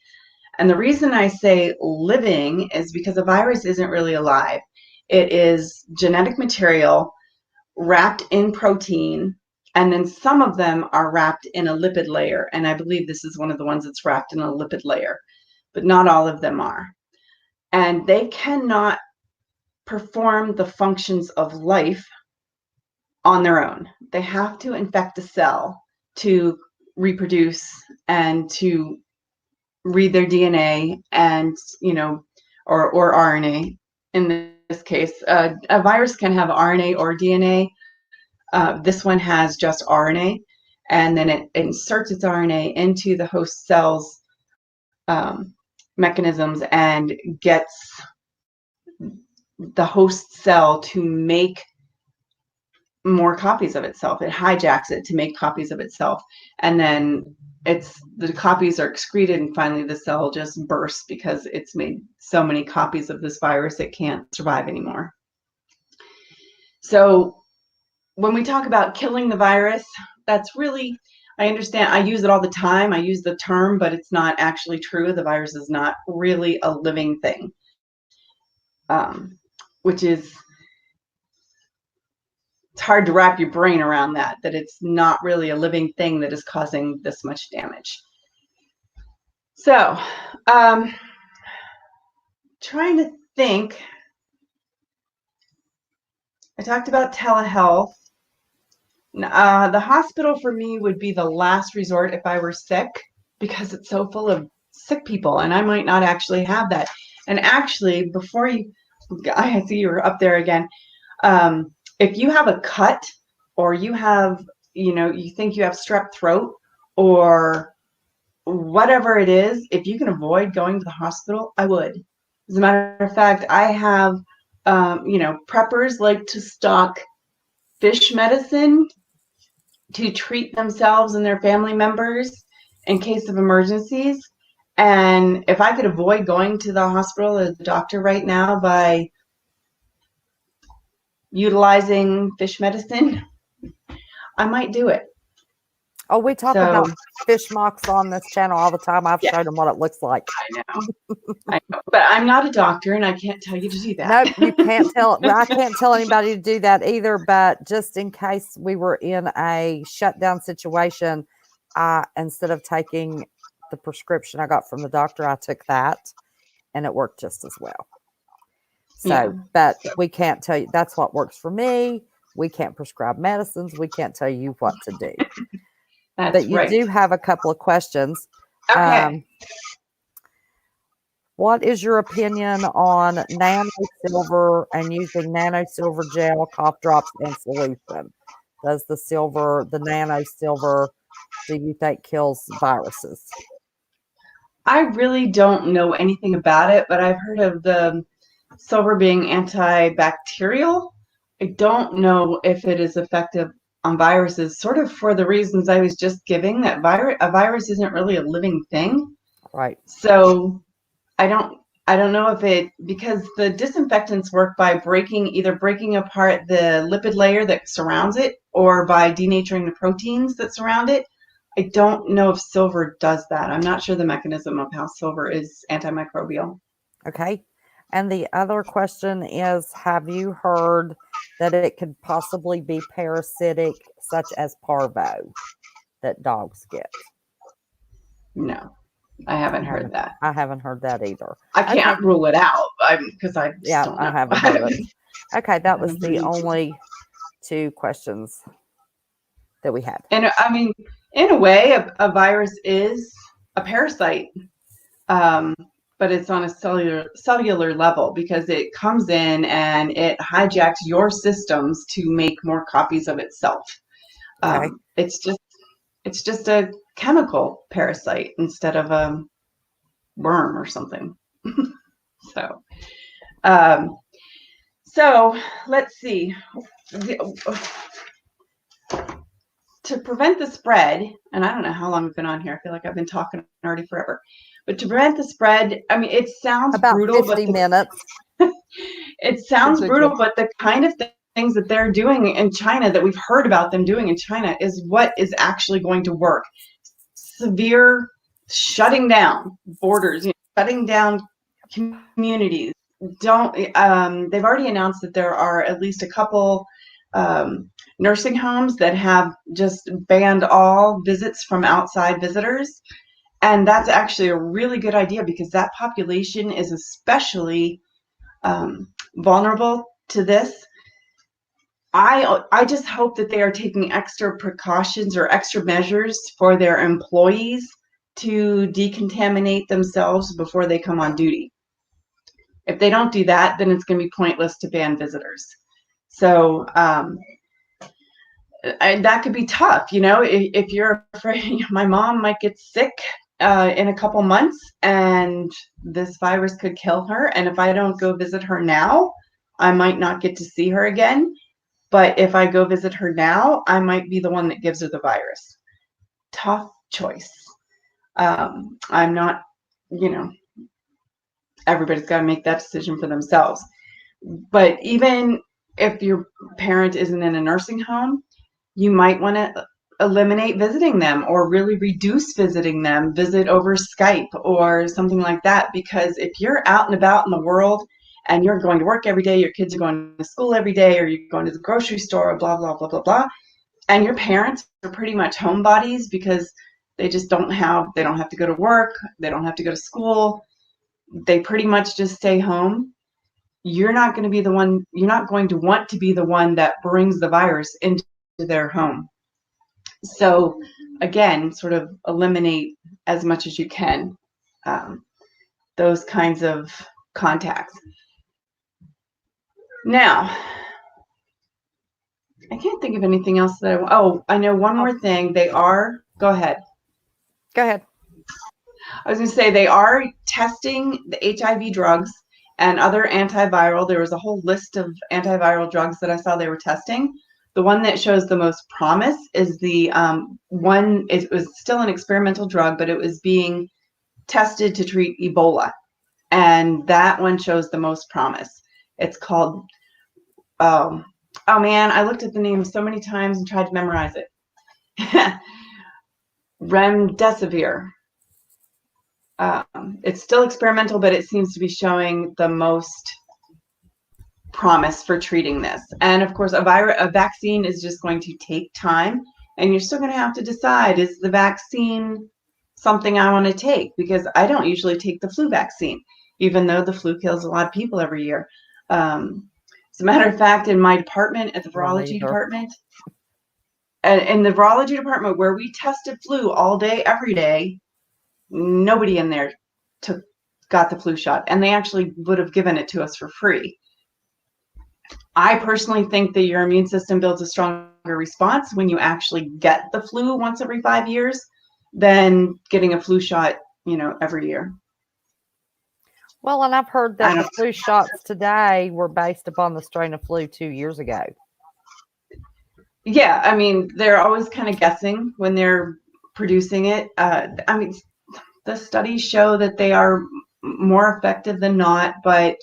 Speaker 2: And the reason I say living is because a virus isn't really alive. It is genetic material wrapped in protein, and then some of them are wrapped in a lipid layer. And I believe this is one of the ones that's wrapped in a lipid layer, but not all of them are. And they cannot perform the functions of life on their own. They have to infect a cell to reproduce and to read their DNA and, you know, or RNA. In this case, a virus can have RNA or DNA. This one has just RNA, and then it inserts its RNA into the host cell's mechanisms and gets the host cell to make more copies of itself. It hijacks it to make copies of itself, and then the copies are excreted, and finally the cell just bursts because it's made so many copies of this virus it can't survive anymore. So when we talk about killing the virus, that's really, I understand, I use it all the time. I use the term, but it's not actually true. The virus is not really a living thing, which is, it's hard to wrap your brain around that it's not really a living thing that is causing this much damage. So, trying to think, I talked about telehealth. The hospital for me would be the last resort if I were sick, because it's so full of sick people, and I might not actually have that. And actually, I see you're up there again. If you have a cut, or you have, you think you have strep throat or whatever it is, if you can avoid going to the hospital, I would. As a matter of fact, I have, preppers like to stock fish medicine to treat themselves and their family members in case of emergencies. And if I could avoid going to the hospital or the doctor right now by utilizing fish medicine, I might do it.
Speaker 1: Oh, we talk
Speaker 2: So,
Speaker 1: about fish mocks on this channel all the time. I've
Speaker 2: yeah,
Speaker 1: showed them what it looks like.
Speaker 2: I know. But I'm not a doctor and I can't tell you to do that.
Speaker 1: Nope, you can't tell. Well, I can't tell anybody to do that either. But just in case we were in a shutdown situation, instead of taking the prescription I got from the doctor, I took that, and it worked just as well. So,
Speaker 2: Yeah.
Speaker 1: but we can't tell you. That's what works for me. We can't prescribe medicines. We can't tell you what to do.
Speaker 2: That's
Speaker 1: But you
Speaker 2: right.
Speaker 1: do have a couple of questions.
Speaker 2: Okay.
Speaker 1: What is your opinion on nano silver and using nano silver gel, cough drops, and solution? Does the nano silver, do you think kills viruses?
Speaker 2: I really don't know anything about it, but I've heard of the silver being antibacterial. I don't know if it is effective on viruses, sort of for the reasons I was just giving, that a virus isn't really a living thing.
Speaker 1: Right.
Speaker 2: So I don't know if it, because the disinfectants work by either breaking apart the lipid layer that surrounds it or by denaturing the proteins that surround it. I don't know if silver does that. I'm not sure the mechanism of how silver is antimicrobial.
Speaker 1: Okay. And the other question is, have you heard that it could possibly be parasitic, such as parvo, that dogs get?
Speaker 2: No, I haven't heard that.
Speaker 1: I haven't heard that either.
Speaker 2: I can't rule it out because I just don't know.
Speaker 1: I haven't heard it. Okay, that was the only two questions that we had.
Speaker 2: And I mean, in a way, a virus is a parasite, but it's on a cellular level because it comes in and it hijacks your systems to make more copies of itself.
Speaker 1: Okay.
Speaker 2: It's just a chemical parasite instead of a worm or something. So let's see. To prevent the spread, and I don't know how long we've been on here. I feel like I've been talking already forever. But to prevent the spread, I mean, it sounds
Speaker 1: about
Speaker 2: brutal,
Speaker 1: 50 minutes.
Speaker 2: It sounds brutal, but the kind of things that they're doing in China, that we've heard about them doing in China, is what is actually going to work. Severe shutting down borders, shutting down communities. They've already announced that there are at least a couple nursing homes that have just banned all visits from outside visitors. And that's actually a really good idea because that population is especially vulnerable to this. I just hope that they are taking extra precautions or extra measures for their employees to decontaminate themselves before they come on duty. If they don't do that, then it's going to be pointless to ban visitors. So that could be tough, if you're afraid. My mom might get sick in a couple months and this virus could kill her. And if I don't go visit her now, I might not get to see her again. But if I go visit her now, I might be the one that gives her the virus. Tough choice. I'm not, everybody's got to make that decision for themselves. But even if your parent isn't in a nursing home, you might want to eliminate visiting them or really reduce visiting them, visit over Skype or something like that. Because if you're out and about in the world and you're going to work every day, your kids are going to school every day, or you're going to the grocery store, blah, blah, blah, blah, blah, and your parents are pretty much homebodies because they just don't have to go to work, they don't have to go to school, they pretty much just stay home. You're not going to want to be the one that brings the virus into their home. So again, sort of eliminate as much as you can those kinds of contacts. Now, I can't think of anything else that I know one more thing. Go ahead.
Speaker 1: Go ahead.
Speaker 2: I was going to say they are testing the HIV drugs and other antiviral. There was a whole list of antiviral drugs that I saw they were testing The one that shows the most promise is the one, it was still an experimental drug, but it was being tested to treat Ebola. And that one shows the most promise. It's called, oh man, I looked at the name so many times and tried to memorize it. Remdesivir. It's still experimental, but it seems to be showing the most promise for treating this. And of course, a vaccine is just going to take time, and you're still going to have to decide, is the vaccine something I want to take? Because I don't usually take the flu vaccine, even though the flu kills a lot of people every year. As a matter of fact, in my department, at the virology department, in the virology department where we tested flu all day, every day, nobody in there got the flu shot, and they actually would have given it to us for free. I personally think that your immune system builds a stronger response when you actually get the flu once every 5 years than getting a flu shot, every year.
Speaker 1: Well, and I've heard that the flu shots today were based upon the strain of flu 2 years ago.
Speaker 2: Yeah, I mean, they're always kind of guessing when they're producing it. I mean, the studies show that they are more effective than not, but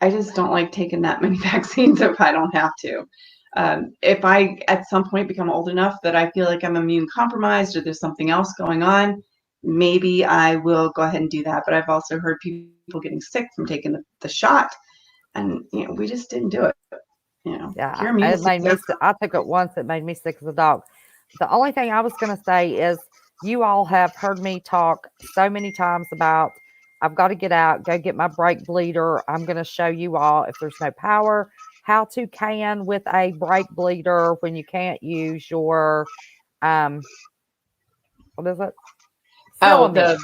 Speaker 2: I just don't like taking that many vaccines if I don't have to. If I at some point become old enough that I feel like I'm immune compromised or there's something else going on, maybe I will go ahead and do that. But I've also heard people getting sick from taking the shot, and we just didn't do it.
Speaker 1: Yeah, it made me. I took it once. It made me sick as a dog. The only thing I was going to say is, you all have heard me talk so many times about, I've got to get out, go get my brake bleeder. I'm going to show you all, if there's no power, how to can with a brake bleeder when you can't use your, what is it?
Speaker 2: Cylinder.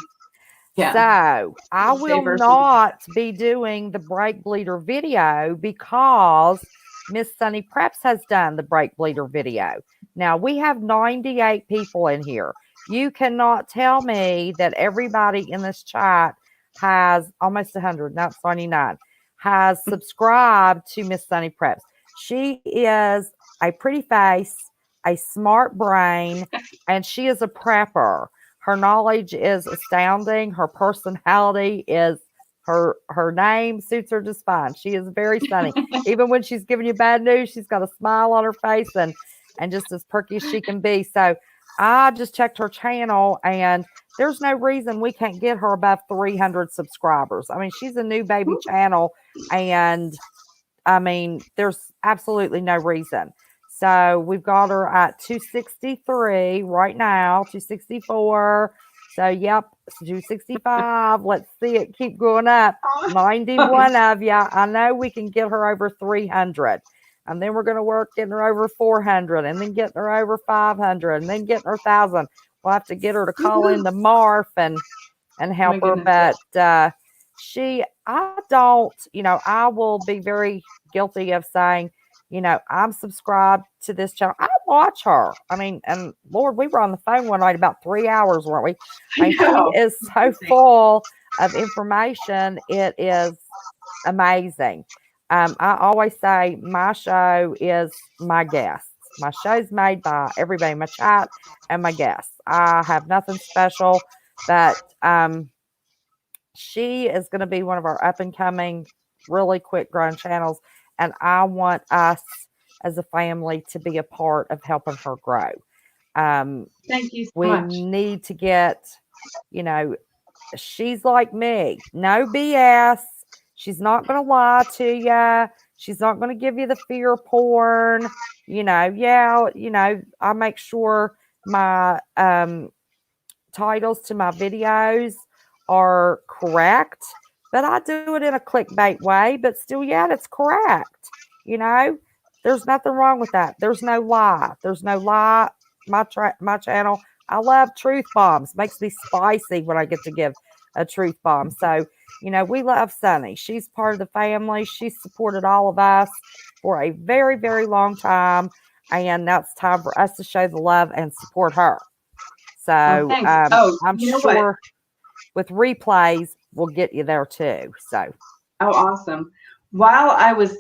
Speaker 1: Yeah. So I will not be doing the brake bleeder video because Miss Sunny Preps has done the brake bleeder video. Now we have 98 people in here. You cannot tell me that everybody in this chat has almost 100, not 99, has subscribed to Miss Sunny Preps. She is a pretty face, a smart brain, and she is a prepper. Her knowledge is astounding. Her personality is, her name suits her just fine. She is very sunny. Even when she's giving you bad news, she's got a smile on her face and just as perky as she can be. So I just checked her channel, and there's no reason we can't get her above 300 subscribers. I mean, she's a new baby channel, and I mean, there's absolutely no reason. So we've got her at 263 right now, 264. So, yep, 265. Let's see it keep going up. 91 of you. I know we can get her over 300. And then we're going to work getting her over 400, and then getting her over 500, and then getting her 1,000. We'll have to get her to call in the Marf and help her. But I don't, I will be very guilty of saying, I'm subscribed to this channel. I watch her. I mean, and Lord, we were on the phone one night about 3 hours, weren't we? I mean, she is so full of information. It is amazing. I always say my show is my guests. My show's made by everybody, my chat and my guests. I have nothing special, but she is going to be one of our up and coming, really quick growing channels. And I want us as a family to be a part of helping her grow.
Speaker 2: Thank you so much.
Speaker 1: We need to get, she's like me, no BS. She's not going to lie to you. She's not going to give you the fear porn. I make sure my titles to my videos are correct, but I do it in a clickbait way, but still, it's correct. There's nothing wrong with that. There's no lie. My channel, I love truth bombs. Makes me spicy when I get to give a truth bomb. So, we love Sunny. She's part of the family. She's supported all of us for a very, very long time. And now it's time for us to show the love and support her. So I'm sure with replays, we'll get you there too. So.
Speaker 2: Oh, awesome. While I was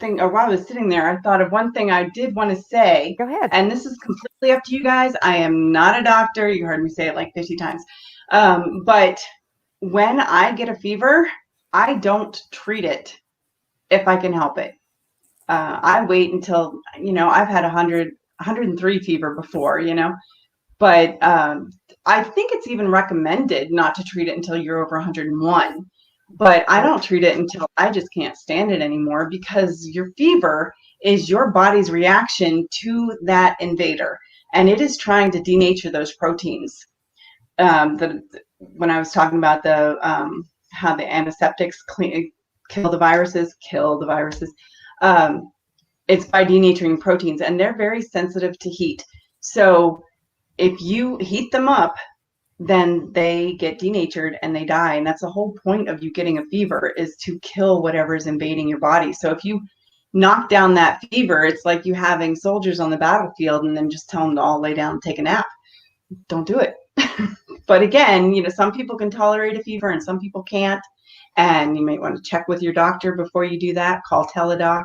Speaker 2: or while I was sitting there, I thought of one thing I did want to say.
Speaker 1: Go ahead.
Speaker 2: And this is completely up to you guys. I am not a doctor. You heard me say it like 50 times. But when I get a fever, I don't treat it if I can help it. I wait until, I've had 103 fever before, but I think it's even recommended not to treat it until you're over 101. But I don't treat it until I just can't stand it anymore, because your fever is your body's reaction to that invader, and it is trying to denature those proteins. When I was talking about how the antiseptics kill the viruses, it's by denaturing proteins, and they're very sensitive to heat. So if you heat them up, then they get denatured and they die. And that's the whole point of you getting a fever, is to kill whatever is invading your body. So if you knock down that fever, it's like you having soldiers on the battlefield and then just tell them to all lay down and take a nap. Don't do it. But again, some people can tolerate a fever and some people can't. And you might want to check with your doctor before you do that. Call Teledoc.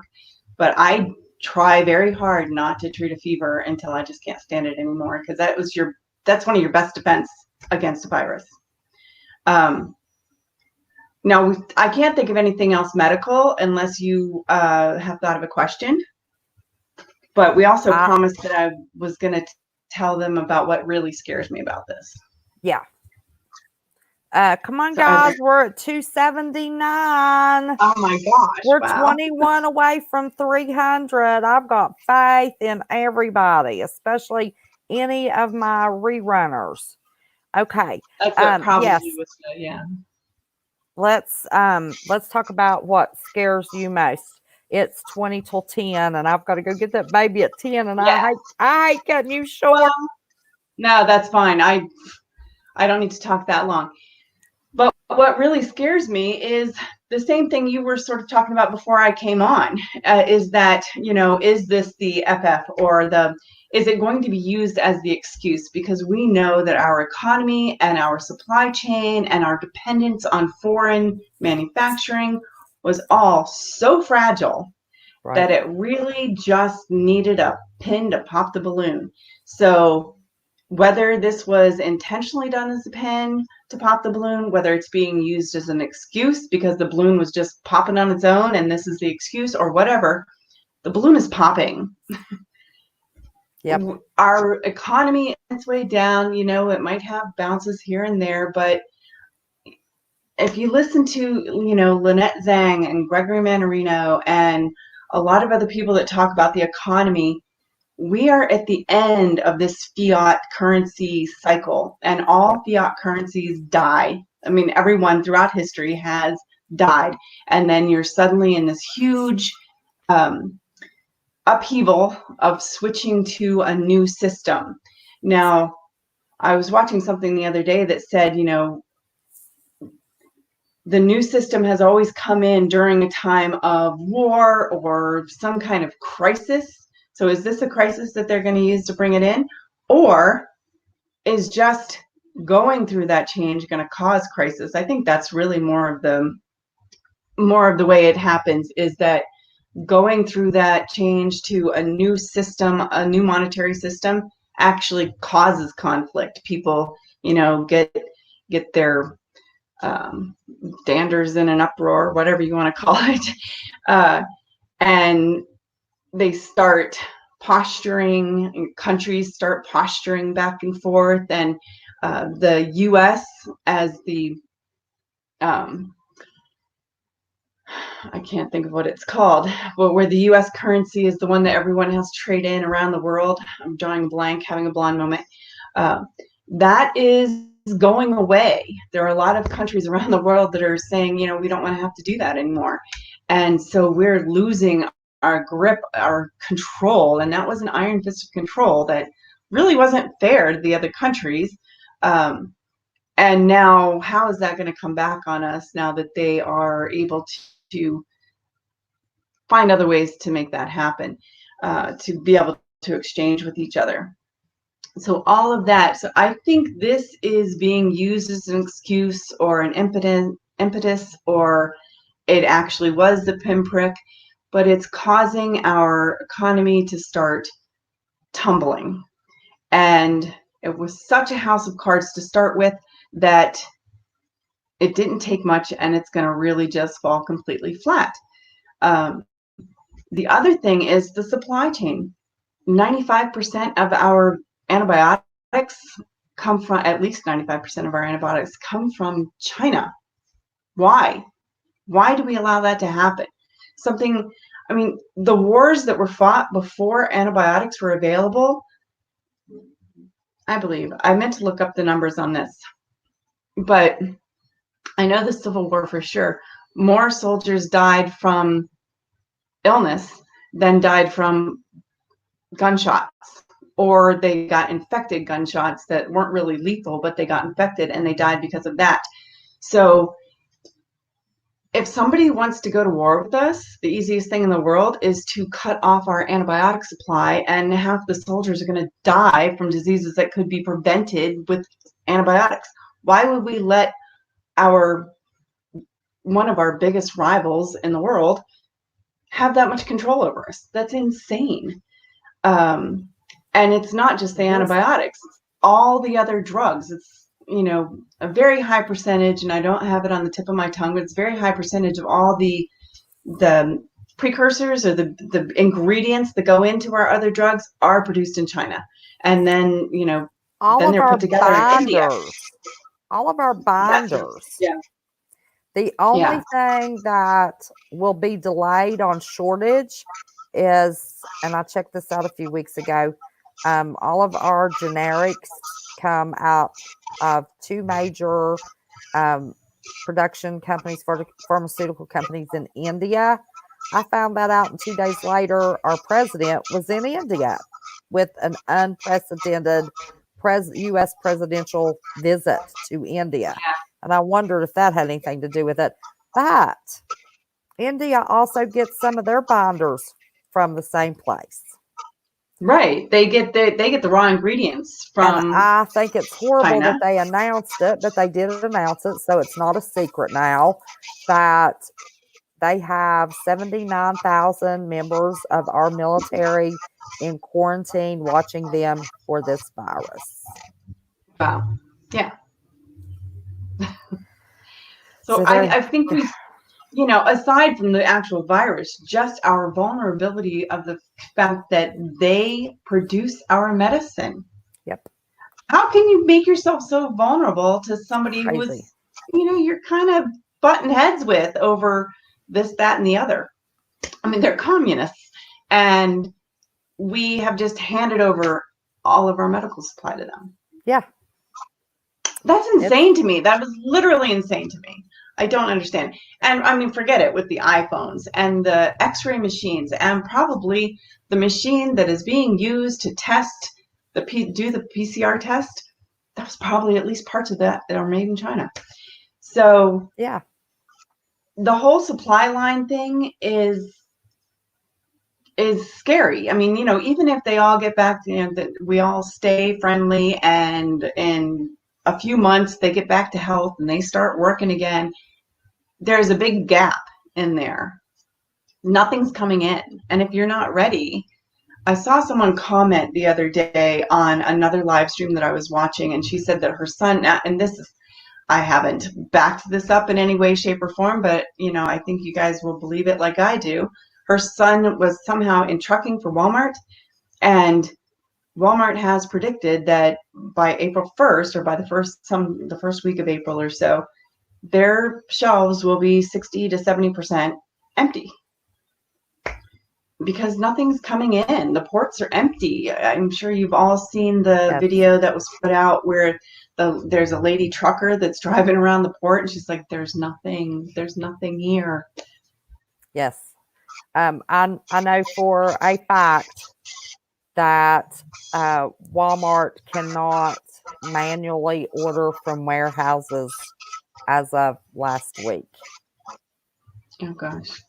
Speaker 2: But I try very hard not to treat a fever until I just can't stand it anymore, because that's one of your best defense against a virus. Now, I can't think of anything else medical unless you have thought of a question. But we also promised that I was going to tell them about what really scares me about this.
Speaker 1: Yeah. Come on, guys. We're at 279.
Speaker 2: Oh, my gosh.
Speaker 1: We're 21 away from 300. I've got faith in everybody, especially any of my rerunners. Okay.
Speaker 2: That's what probably
Speaker 1: yes.
Speaker 2: was the, yeah.
Speaker 1: Let's talk about what scares you most. It's 20 till 10, and I've got to go get that baby at 10, and I hate cutting you short.
Speaker 2: Well, no, that's fine. I don't need to talk that long. But what really scares me is the same thing you were sort of talking about before I came on, is that, is this the FF, or is it going to be used as the excuse? Because we know that our economy and our supply chain and our dependence on foreign manufacturing was all so fragile that it really just needed a pin to pop the balloon. So whether this was intentionally done as a pin to pop the balloon, whether it's being used as an excuse because the balloon was just popping on its own and this is the excuse, or whatever, the balloon is popping.
Speaker 1: Yep.
Speaker 2: Our economy is its way down. It might have bounces here and there, but if you listen to, Lynette Zhang and Gregory Mannarino and a lot of other people that talk about the economy, we are at the end of this fiat currency cycle, and all fiat currencies die. I mean, everyone throughout history has died. And then you're suddenly in this huge upheaval of switching to a new system. Now, I was watching something the other day that said, the new system has always come in during a time of war or some kind of crisis. So is this a crisis that they're going to use to bring it in? Or is just going through that change going to cause crisis? I think that's really more of the way it happens, is that going through that change to a new system, a new monetary system, actually causes conflict. People, get their danders in an uproar, whatever you want to call it, and they start posturing, countries start posturing back and forth, and the U.S. as the I can't think of what it's called, but where the U.S. currency is the one that everyone has to trade in around the world. I'm drawing a blank, having a blonde moment. That is going away. There are a lot of countries around the world that are saying, we don't want to have to do that anymore. And so we're losing our grip, our control. And that was an iron fist of control that really wasn't fair to the other countries. And now, how is that going to come back on us now that they are able to find other ways to make that happen, to be able to exchange with each other? So all of that. So I think this is being used as an excuse or an impetus, or it actually was the pinprick. but it's causing our economy to start tumbling. And it was such a house of cards to start with that it didn't take much, and it's going to really just fall completely flat. The other thing is the supply chain. 95% of our antibiotics come from, at least 95% of our antibiotics come from China. Why? Why do we allow that to happen? I mean, the wars that were fought before antibiotics were available, I believe, I meant to look up the numbers on this, but I know the Civil War for sure, more soldiers died from illness than died from gunshots, or they got infected gunshots that weren't really lethal, but they got infected and they died because of that. So if somebody wants to go to war with us, the easiest thing in the world is to cut off our antibiotic supply, and half the soldiers are going to die from diseases that could be prevented with antibiotics. Why would we let one of our biggest rivals in the world have that much control over us? That's insane. And it's not just the antibiotics, it's all the other drugs. It's, a very high percentage, and I don't have it on the tip of my tongue, but it's a very high percentage of all the precursors or the ingredients that go into our other drugs are produced in China. And then, then they're put together in India.
Speaker 1: All of our binders.
Speaker 2: Yeah.
Speaker 1: The only thing that will be delayed on shortage is, and I checked this out a few weeks ago, all of our generics come out of two major production companies, pharmaceutical companies in India. I found that out, and 2 days later, our president was in India with an unprecedented U.S. presidential visit to India. And I wondered if that had anything to do with it. But India also gets some of their binders from the same place.
Speaker 2: Right. They get the raw ingredients from.
Speaker 1: And I think it's horrible
Speaker 2: China.
Speaker 1: that they announced it, but they did announce it, so it's not a secret now that they have 79,000 members of our military in quarantine watching them for this virus.
Speaker 2: Wow. Yeah. So I think we, aside from the actual virus, just our vulnerability of the fact that they produce our medicine.
Speaker 1: Yep.
Speaker 2: How can you make yourself so vulnerable to somebody who is, you're kind of butting heads with over this, that, and the other? I mean, they're communists, and we have just handed over all of our medical supply to them.
Speaker 1: Yeah.
Speaker 2: That's insane to me. That was literally insane to me. I don't understand. And I mean, forget it with the iPhones and the X-ray machines, and probably the machine that is being used to test do the PCR test. That was probably at least parts of that are made in China. So
Speaker 1: yeah,
Speaker 2: the whole supply line thing is scary. I mean, even if they all get back, that we all stay friendly, and in a few months they get back to health and they start working again, there's a big gap in there. Nothing's coming in. And if you're not ready, I saw someone comment the other day on another live stream that I was watching, and she said that her son, and this is, I haven't backed this up in any way, shape, or form, but I think you guys will believe it like I do. Her son was somehow in trucking for Walmart, and Walmart has predicted that by April 1st, or by the first week of April or so, their shelves will be 60 to 70% empty because nothing's coming in. The ports are empty. I'm sure you've all seen the video that was put out where there's a lady trucker that's driving around the port, and she's like, there's nothing here.
Speaker 1: Yes. I know for a fact that Walmart cannot manually order from warehouses as of last week.
Speaker 2: Oh gosh.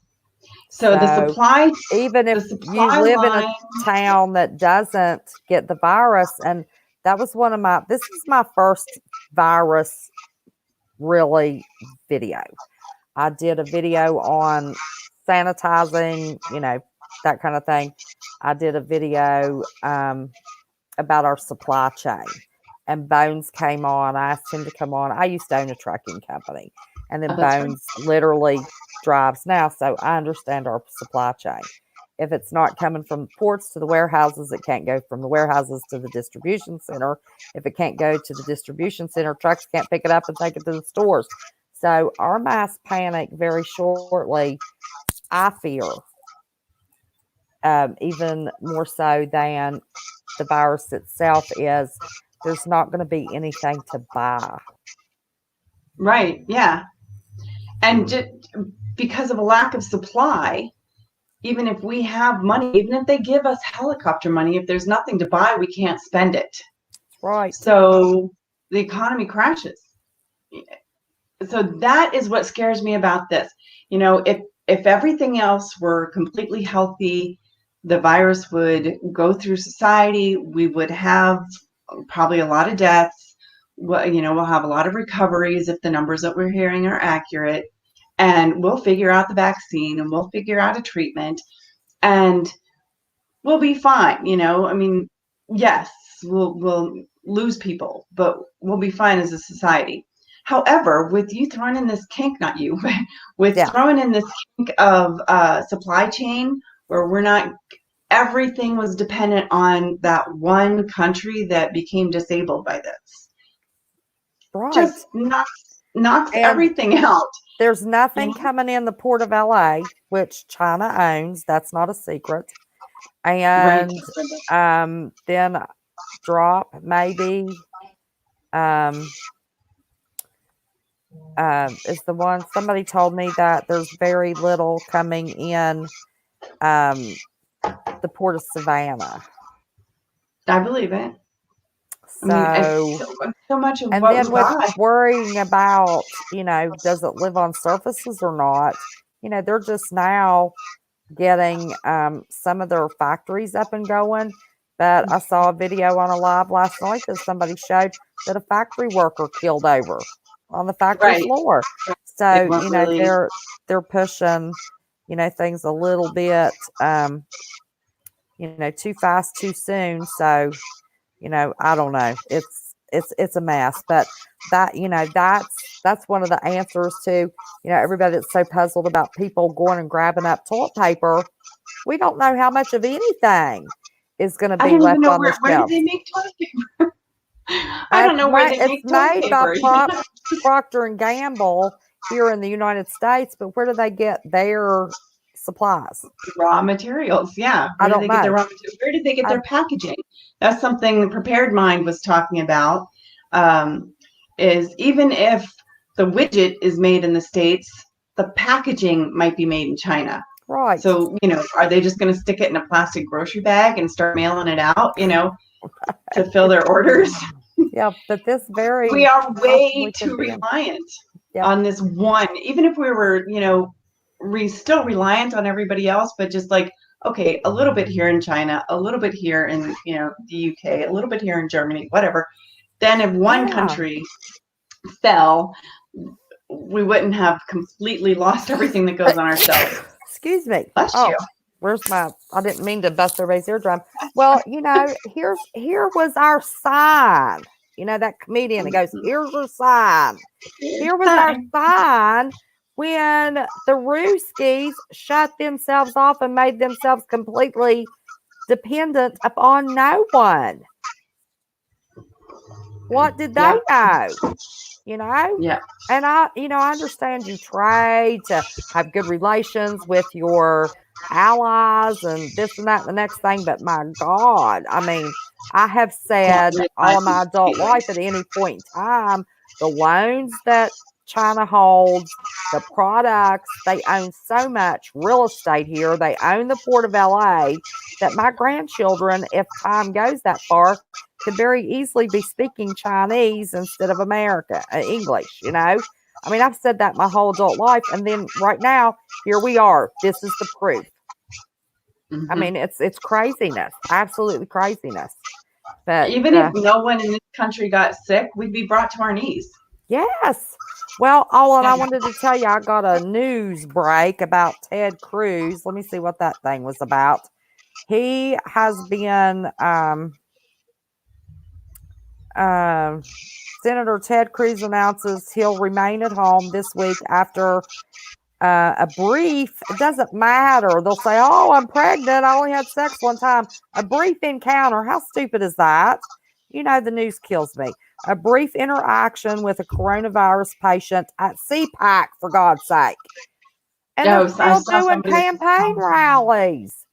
Speaker 2: So the supply,
Speaker 1: even if you live in a town that doesn't get the virus, and that was this is my first virus really video. I did a video on sanitizing, that kind of thing. I did a video about our supply chain, and Bones came on. I asked him to come on. I used to own a trucking company, and then
Speaker 2: that's right.
Speaker 1: Bones literally drives now, so I understand our supply chain. If it's not coming from the ports to the warehouses, it can't go from the warehouses to the distribution center. If it can't go to the distribution center, trucks can't pick it up and take it to the stores. So our mass panic very shortly, I fear, even more so than the virus itself, is there's not going to be anything to buy.
Speaker 2: Right. Yeah. And just because of a lack of supply, even if we have money, even if they give us helicopter money, if there's nothing to buy, we can't spend it.
Speaker 1: Right.
Speaker 2: So the economy crashes. So that is what scares me about this. If everything else were completely healthy, the virus would go through society. We would have probably a lot of deaths. We'll have a lot of recoveries if the numbers that we're hearing are accurate. And we'll figure out the vaccine, and we'll figure out a treatment, and we'll be fine. Yes, we'll lose people, but we'll be fine as a society. However, with you throwing in this kink, not you, but with throwing in this kink of supply chain, where everything was dependent on that one country that became disabled by this.
Speaker 1: Right.
Speaker 2: Just knocks everything out.
Speaker 1: There's nothing coming in the port of LA, which China owns. That's not a secret. And then drop maybe is the one. Somebody told me that there's very little coming in the port of Savannah.
Speaker 2: I believe it.
Speaker 1: So,
Speaker 2: so much of
Speaker 1: and
Speaker 2: what
Speaker 1: then with worrying about, does it live on surfaces or not? They're just now getting some of their factories up and going. But I saw a video on a live last night that somebody showed that a factory worker killed over on the factory floor. So, they're pushing, things a little bit, too fast, too soon. So, I don't know. It's a mess. But that, that's one of the answers to, everybody that's so puzzled about people going and grabbing up toilet paper. We don't know how much of anything is going to be left on the shelf.
Speaker 2: Where do they make toilet paper? I don't know where they make toilet paper.
Speaker 1: It's made by Procter and Gamble here in the United States, but where do they get their supplies?
Speaker 2: Raw materials, yeah.
Speaker 1: I don't know.
Speaker 2: Where did they get their packaging? That's something the Prepared Mind was talking about. Is even if the widget is made in the States, the packaging might be made in China.
Speaker 1: Right.
Speaker 2: So, are they just going to stick it in a plastic grocery bag and start mailing it out, to fill their orders?
Speaker 1: Yeah, but
Speaker 2: we are way too reliant on this one. Even if we were, still reliant on everybody else, but just like, okay, a little bit here in China, a little bit here in, the UK, a little bit here in Germany, whatever. Then if one country fell, we wouldn't have completely lost everything that goes on our shelves.
Speaker 1: Excuse me.
Speaker 2: Bless you.
Speaker 1: Where's I didn't mean to bust everybody's eardrum. Well, here was our sign. That comedian that goes, here's your sign. Here was our sign when the Ruskies shut themselves off and made themselves completely dependent upon no one. What did they know?
Speaker 2: Yeah.
Speaker 1: And I understand you try to have good relations with your allies and this and that and the next thing, but my God, I have said all of my adult life at any point in time, the loans that China holds, the products, they own so much real estate here, they own the port of LA, that my grandchildren, if time goes that far, could very easily be speaking Chinese instead of English, I've said that my whole adult life. And then right now, here we are. This is the proof.
Speaker 2: Mm-hmm.
Speaker 1: It's craziness, absolutely craziness. But
Speaker 2: even if no one in this country got sick, we'd be brought to our knees.
Speaker 1: Yes. Well, and I wanted to tell you, I got a news break about Ted Cruz. Let me see what that thing was about. He has been, Senator Ted Cruz announces he'll remain at home this week after a brief, it doesn't matter. They'll say, oh, I'm pregnant. I only had sex one time. A brief encounter. How stupid is that? You know, the news kills me. A brief interaction with a coronavirus patient at CPAC, for God's sake. And they're still doing campaign rallies.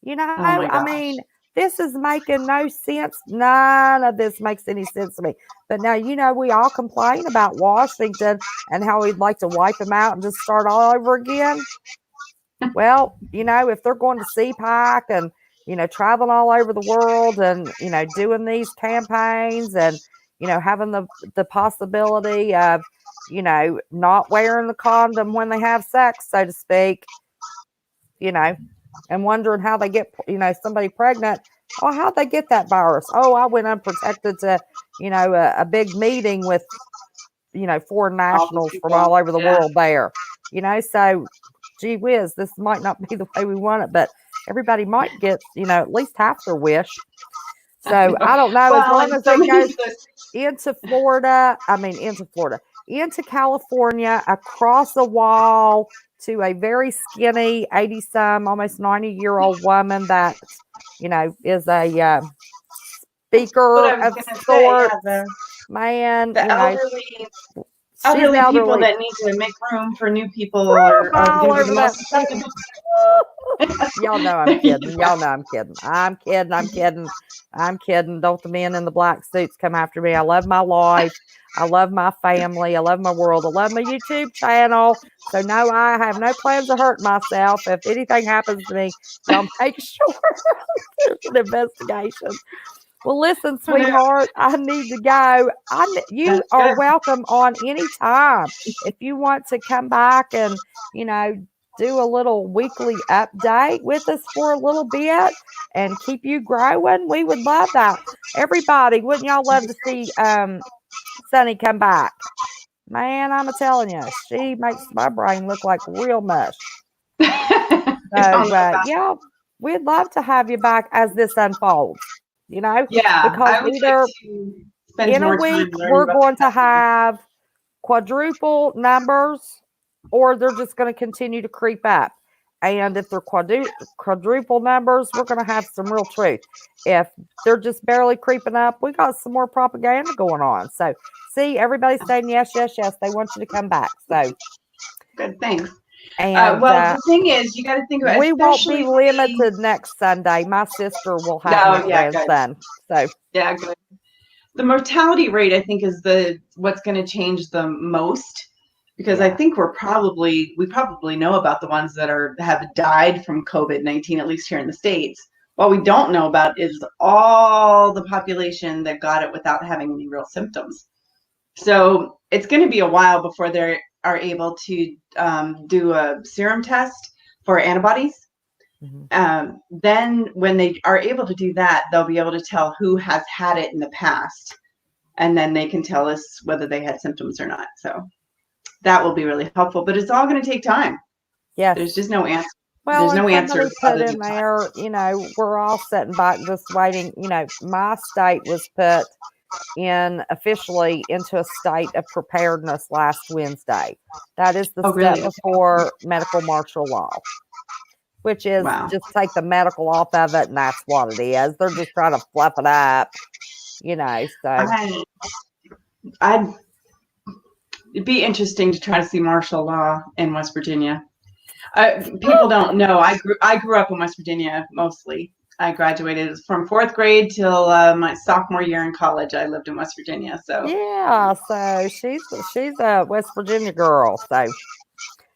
Speaker 1: You know, I mean, this is making no sense. None of this makes any sense to me. But now, you know, we all complain about Washington and how we'd like to wipe them out and just start all over again. Well, you know, if they're going to CPAC and, you know, traveling all over the world and, you know, doing these campaigns and, you know, having the possibility of, you know, not wearing the condom when they have sex, so to speak, you know, and wondering how they get, you know, somebody pregnant. Oh, how'd they get that virus? Oh, I went unprotected to, you know, a big meeting with, you know, foreign nationals from all over the world there. You know, so gee whiz, this might not be the way we want it, but everybody might get, you know, at least half their wish. So I don't know, as long as it goes into California, across a wall to a very skinny 80-some, almost 90-year-old woman that, you know, is a speaker of sorts. Man,
Speaker 2: the
Speaker 1: you know,
Speaker 2: elderly people that need to make room for new people are
Speaker 1: all
Speaker 2: over
Speaker 1: that. Y'all know I'm kidding. Y'all know I'm kidding. I'm kidding. Don't the men in the black suits come after me. I love my life. I love my family. I love my world. I love my YouTube channel. So no, I have no plans of hurting myself. If anything happens to me, y'all make sure there's an investigation. Well, listen, sweetheart, I need to go. You are welcome on any time. If you want to come back and, you know, do a little weekly update with us for a little bit and keep you growing, we would love that. Everybody, wouldn't y'all love to see Sunny come back? Man, I'm telling you, she makes my brain look like real mush. So, yeah, we'd love to have you back as this unfolds. You know, because either in a week we're going to have quadruple numbers or they're just going to continue to creep up. And if they're quadruple numbers, we're going to have some real truth. If they're just barely creeping up, we got some more propaganda going on. So, see, everybody's saying yes, yes, yes. They want you to come back. So,
Speaker 2: good, thanks.
Speaker 1: And
Speaker 2: well, the thing is, you got to think about.
Speaker 1: We won't be limited next Sunday. My sister will have my grandson. So
Speaker 2: yeah, good. The mortality rate, I think, is what's going to change the most, because I think we probably know about the ones that have died from COVID-19, at least here in the States. What we don't know about is all the population that got it without having any real symptoms. So it's going to be a while before they are able to do a serum test for antibodies. Mm-hmm. Then when they are able to do that, they'll be able to tell who has had it in the past. And then they can tell us whether they had symptoms or not. So that will be really helpful. But it's all going to take time.
Speaker 1: Yes.
Speaker 2: There's just no answer.
Speaker 1: Well, there's no answer put in there, you know, we're all sitting back just waiting. You know, my state was put officially into a state of preparedness last Wednesday. That is the step before medical martial law, which is just take the medical off of it, and that's what it is. They're just trying to fluff it up, you know. So
Speaker 2: it'd be interesting to try to see martial law in West Virginia. People don't know. I grew up in West Virginia mostly. I graduated from 4th grade till my sophomore year in college. I lived in West Virginia. So
Speaker 1: yeah, so she's a West Virginia girl. So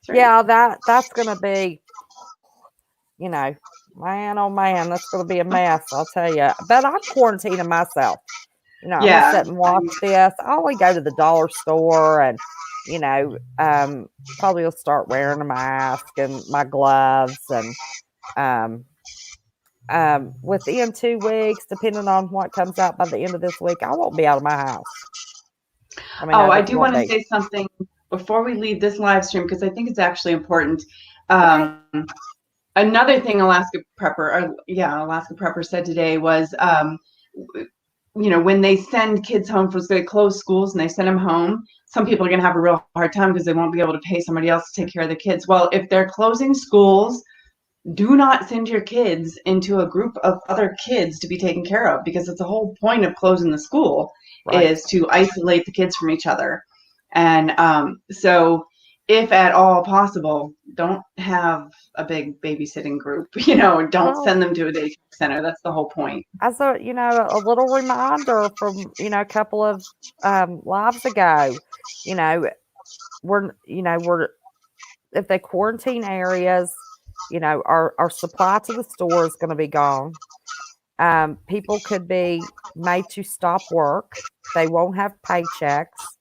Speaker 1: yeah, that's gonna be, you know, man, oh man, that's gonna be a mess. I'll tell you. But I'm quarantining myself. You know, I'm gonna sit and watch this. I only go to the dollar store and, you know, probably will start wearing a mask and my gloves and within 2 weeks, depending on what comes out by the end of this week, I won't be out of my house. I mean,
Speaker 2: Oh,
Speaker 1: I
Speaker 2: I
Speaker 1: just
Speaker 2: do
Speaker 1: won't
Speaker 2: want to
Speaker 1: be.
Speaker 2: say something before we leave this live stream because I think it's actually important.
Speaker 1: Okay.
Speaker 2: Another thing Alaska Prepper said today was, when they send kids home from they close schools and they send them home, some people are going to have a real hard time because they won't be able to pay somebody else to take care of the kids. Well, if they're closing schools, do not send your kids into a group of other kids to be taken care of, because it's the whole point of closing the school
Speaker 1: Right.
Speaker 2: is to isolate the kids from each other. And so if at all possible, don't have a big babysitting group, don't
Speaker 1: Well,
Speaker 2: send them to a daycare center. That's the whole point.
Speaker 1: as a little reminder from, a couple of lives ago, you know, we're if they quarantine areas, our supply to the store is going to be gone. People could be made to stop work. They won't have paychecks.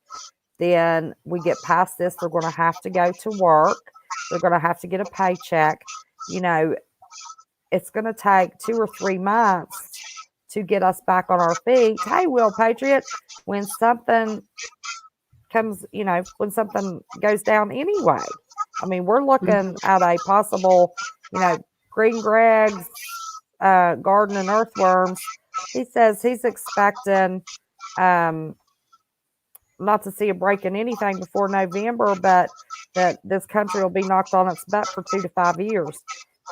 Speaker 1: Then we get past this, they're going to have to go to work. They're going to have to get a paycheck. You know, it's going to take 2 or 3 months to get us back on our feet. Hey, Will Patriot, when something when something goes down anyway. I mean, we're looking at a possible, Green Greg's garden and earthworms. He says he's expecting um, not to see a break in anything before November, but that this country will be knocked on its butt for 2 to 5 years.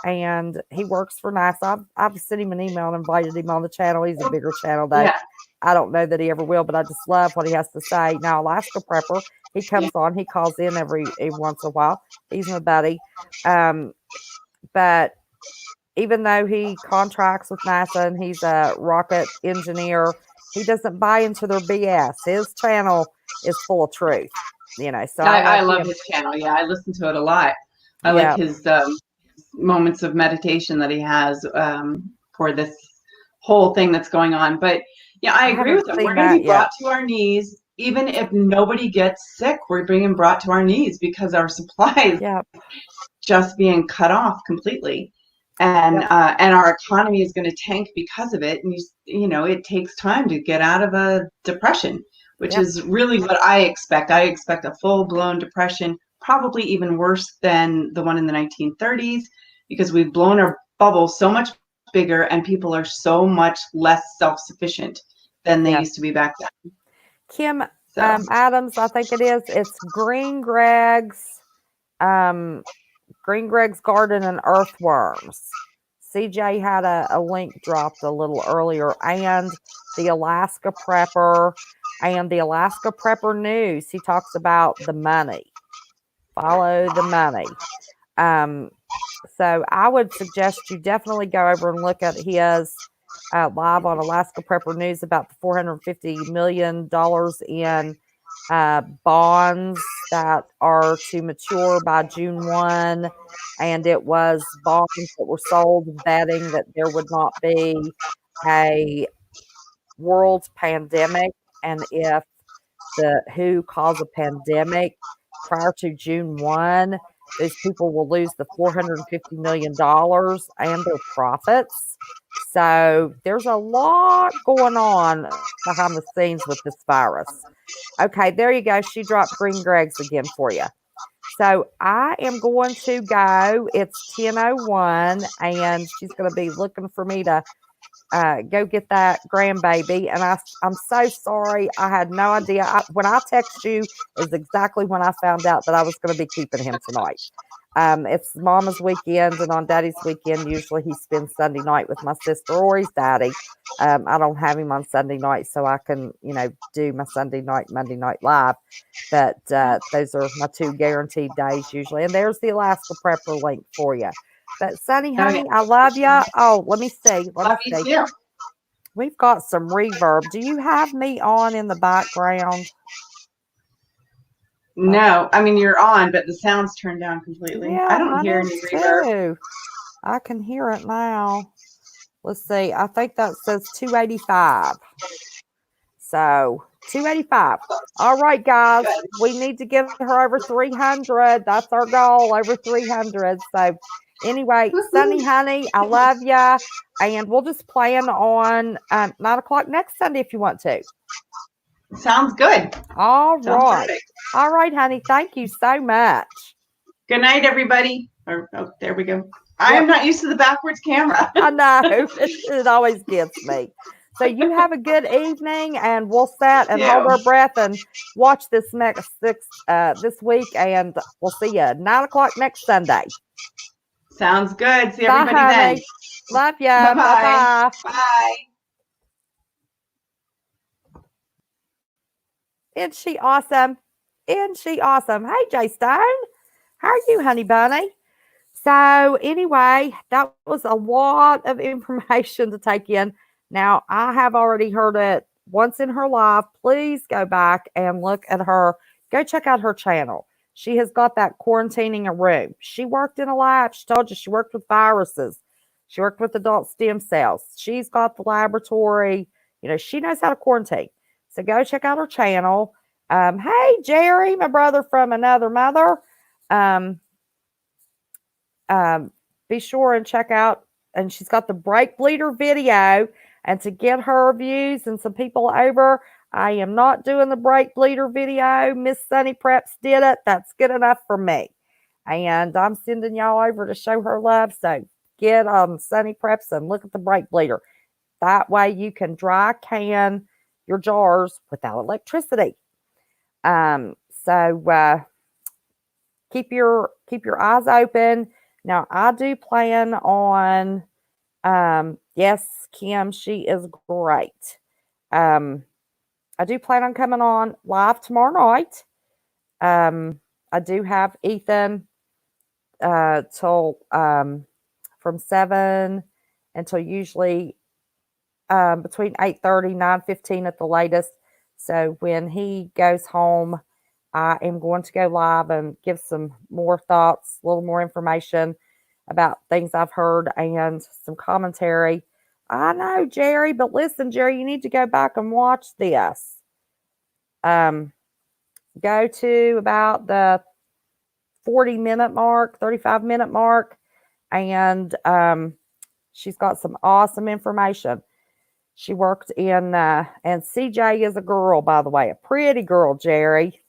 Speaker 1: And he works for NASA. I've sent him an email and invited him on the channel. He's a bigger channel though.
Speaker 2: Yeah.
Speaker 1: I don't know that he ever will, but I just love what he has to say. Now, Alaska Prepper, he comes on, he calls in every once in a while. He's my buddy. But even though he contracts with NASA and he's a rocket engineer, he doesn't buy into their BS. His channel is full of truth, so I
Speaker 2: I
Speaker 1: let
Speaker 2: love
Speaker 1: him.
Speaker 2: his channel. Yeah, I listen to it a lot. I like
Speaker 1: Yeah,
Speaker 2: his moments of meditation that he has for this whole thing that's going on. But yeah, I
Speaker 1: I
Speaker 2: agree
Speaker 1: haven't
Speaker 2: with him.
Speaker 1: seen
Speaker 2: We're going to
Speaker 1: that
Speaker 2: be brought
Speaker 1: yet.
Speaker 2: to our knees. Even if nobody gets sick, we're being brought to our knees because our supplies
Speaker 1: Yep,
Speaker 2: just being cut off completely. And
Speaker 1: yep,
Speaker 2: our economy is going to tank because of it. And it takes time to get out of a depression, which
Speaker 1: yep,
Speaker 2: is really what I expect. I expect a full-blown depression, probably even worse than the one in the 1930s, because we've blown our bubble so much bigger and people are so much less self-sufficient than they
Speaker 1: yeah.
Speaker 2: used to be back then.
Speaker 1: Kim
Speaker 2: So
Speaker 1: Adams, I think it is. It's um, Green Greg's Garden and Earthworms. CJ had a link dropped a little earlier, and the Alaska Prepper and the Alaska Prepper News. He talks about the money. Follow the money. Um, so I would suggest you definitely go over and look at his live on Alaska Prepper News about the $450 million in bonds that are to mature by June 1. And it was bonds that were sold betting that there would not be a world pandemic. And if the WHO calls a pandemic prior to June 1, those people will lose the $450 million and their profits. So there's a lot going on behind the scenes with this virus. Okay, there you go. She dropped Green Greg's again for you. So I am going to go. It's 10:01, and she's going to be looking for me to go get that grandbaby. And I'm so sorry. I had no idea. When I text you is exactly when I found out that I was going to be keeping him tonight. It's Mama's weekend, and on Daddy's weekend, usually he spends Sunday night with my sister or his daddy. I don't have him on Sunday night, so I can, do my Sunday night, Monday night live. But those are my two guaranteed days usually. And there's the Alaska Prepper link for you. But Sunny,
Speaker 2: oh yeah,
Speaker 1: honey, I love you. Oh, let me see. Let me
Speaker 2: love you
Speaker 1: see.
Speaker 2: too.
Speaker 1: We've got some reverb. Do you have me on in the background? Let's.
Speaker 2: No, I mean you're on, but the sound's turned down completely. I
Speaker 1: Yeah,
Speaker 2: don't
Speaker 1: mine
Speaker 2: hear
Speaker 1: is
Speaker 2: any reverb.
Speaker 1: too. I can hear it now. Let's see. I think that says 285. So 285. All right, guys. We need to get her over 300. That's our goal, over 300. So anyway, Sunny honey, I love ya. And we'll just plan on 9 o'clock next Sunday if you want to.
Speaker 2: Sounds good.
Speaker 1: All
Speaker 2: Sounds
Speaker 1: right.
Speaker 2: perfect.
Speaker 1: All right, honey. Thank you so much.
Speaker 2: Good night, everybody. Oh, there we go. I
Speaker 1: Yep.
Speaker 2: am not used to the backwards camera.
Speaker 1: I know. It always gets me. So you have a good evening, and we'll sit and hold our breath and watch this this week, and we'll see you at 9 o'clock next Sunday.
Speaker 2: Sounds good. See
Speaker 1: Bye,
Speaker 2: everybody then.
Speaker 1: honey. Love ya.
Speaker 2: Bye-bye.
Speaker 1: Bye-bye.
Speaker 2: Bye.
Speaker 1: Isn't she awesome? Isn't she awesome? Hey, Jay Stone. How are you, honey bunny? So, anyway, that was a lot of information to take in. Now, I have already heard it once in her life. Please go back and look at her. Go check out her channel. She has got that quarantining a room. She worked in a lab. She told you she worked with viruses. She worked with adult stem cells. She's got the laboratory. She knows how to quarantine. So go check out her channel. Hey, Jerry, my brother from another mother. Um, be sure and check out, and she's got the brake bleeder video. And to get her views and some people over, I am not doing the brake bleeder video. Miss Sunny Preps did it. That's good enough for me. And I'm sending y'all over to show her love. So get on Sunny Preps and look at the brake bleeder. That way you can dry can your jars without electricity. So keep your eyes open. Now, I do plan on, yes, Kim, she is great. I do plan on coming on live tomorrow night. I do have Ethan till from 7 until usually between 8:30, 9:15 at the latest. So when he goes home, I am going to go live and give some more thoughts, a little more information about things I've heard and some commentary. I know, Jerry, but listen, Jerry, you need to go back and watch this. Go to about the 40-minute mark, 35-minute mark, and she's got some awesome information. She worked in, and CJ is a girl, by the way, a pretty girl, Jerry.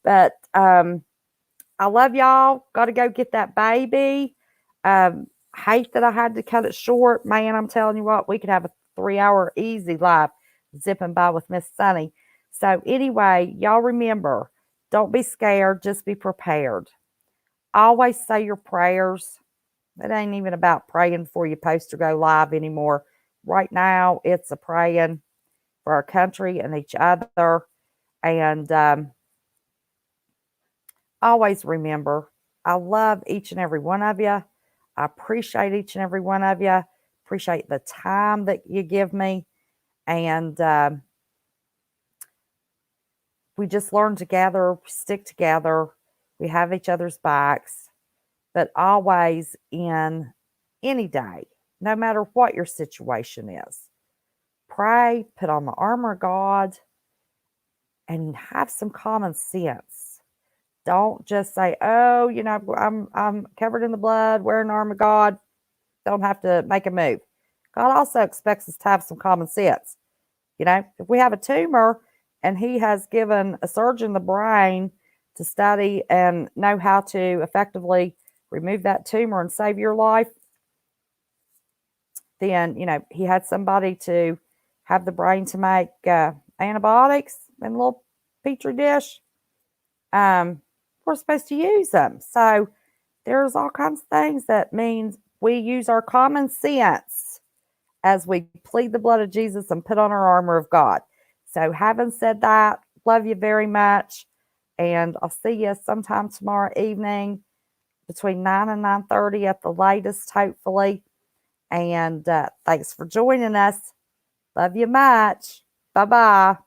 Speaker 1: But I love y'all. Got to go get that baby. Hate that I had to cut it short. Man, I'm telling you what, we could have a 3-hour easy life zipping by with Miss Sunny. So anyway, y'all remember, don't be scared. Just be prepared. Always say your prayers. It ain't even about praying before you post or go live anymore. Right now, it's a praying for our country and each other. And always remember, I love each and every one of you. I appreciate each and every one of you. Appreciate the time that you give me. And we just learn together, stick together. We have each other's backs. But always in any day, no matter what your situation is, pray, put on the armor of God, and have some common sense. Don't just say, "Oh, I'm covered in the blood, wearing the armor of God. Don't have to make a move." God also expects us to have some common sense. If we have a tumor and He has given a surgeon the brain to study and know how to effectively remove that tumor and save your life, then He had somebody to have the brain to make antibiotics in a little petri dish. We're supposed to use them. So there's all kinds of things that means we use our common sense as we plead the blood of Jesus and put on our armor of God. So having said that, love you very much. And I'll see you sometime tomorrow evening between 9 and 9:30 at the latest, hopefully. And thanks for joining us. Love you much. Bye-bye.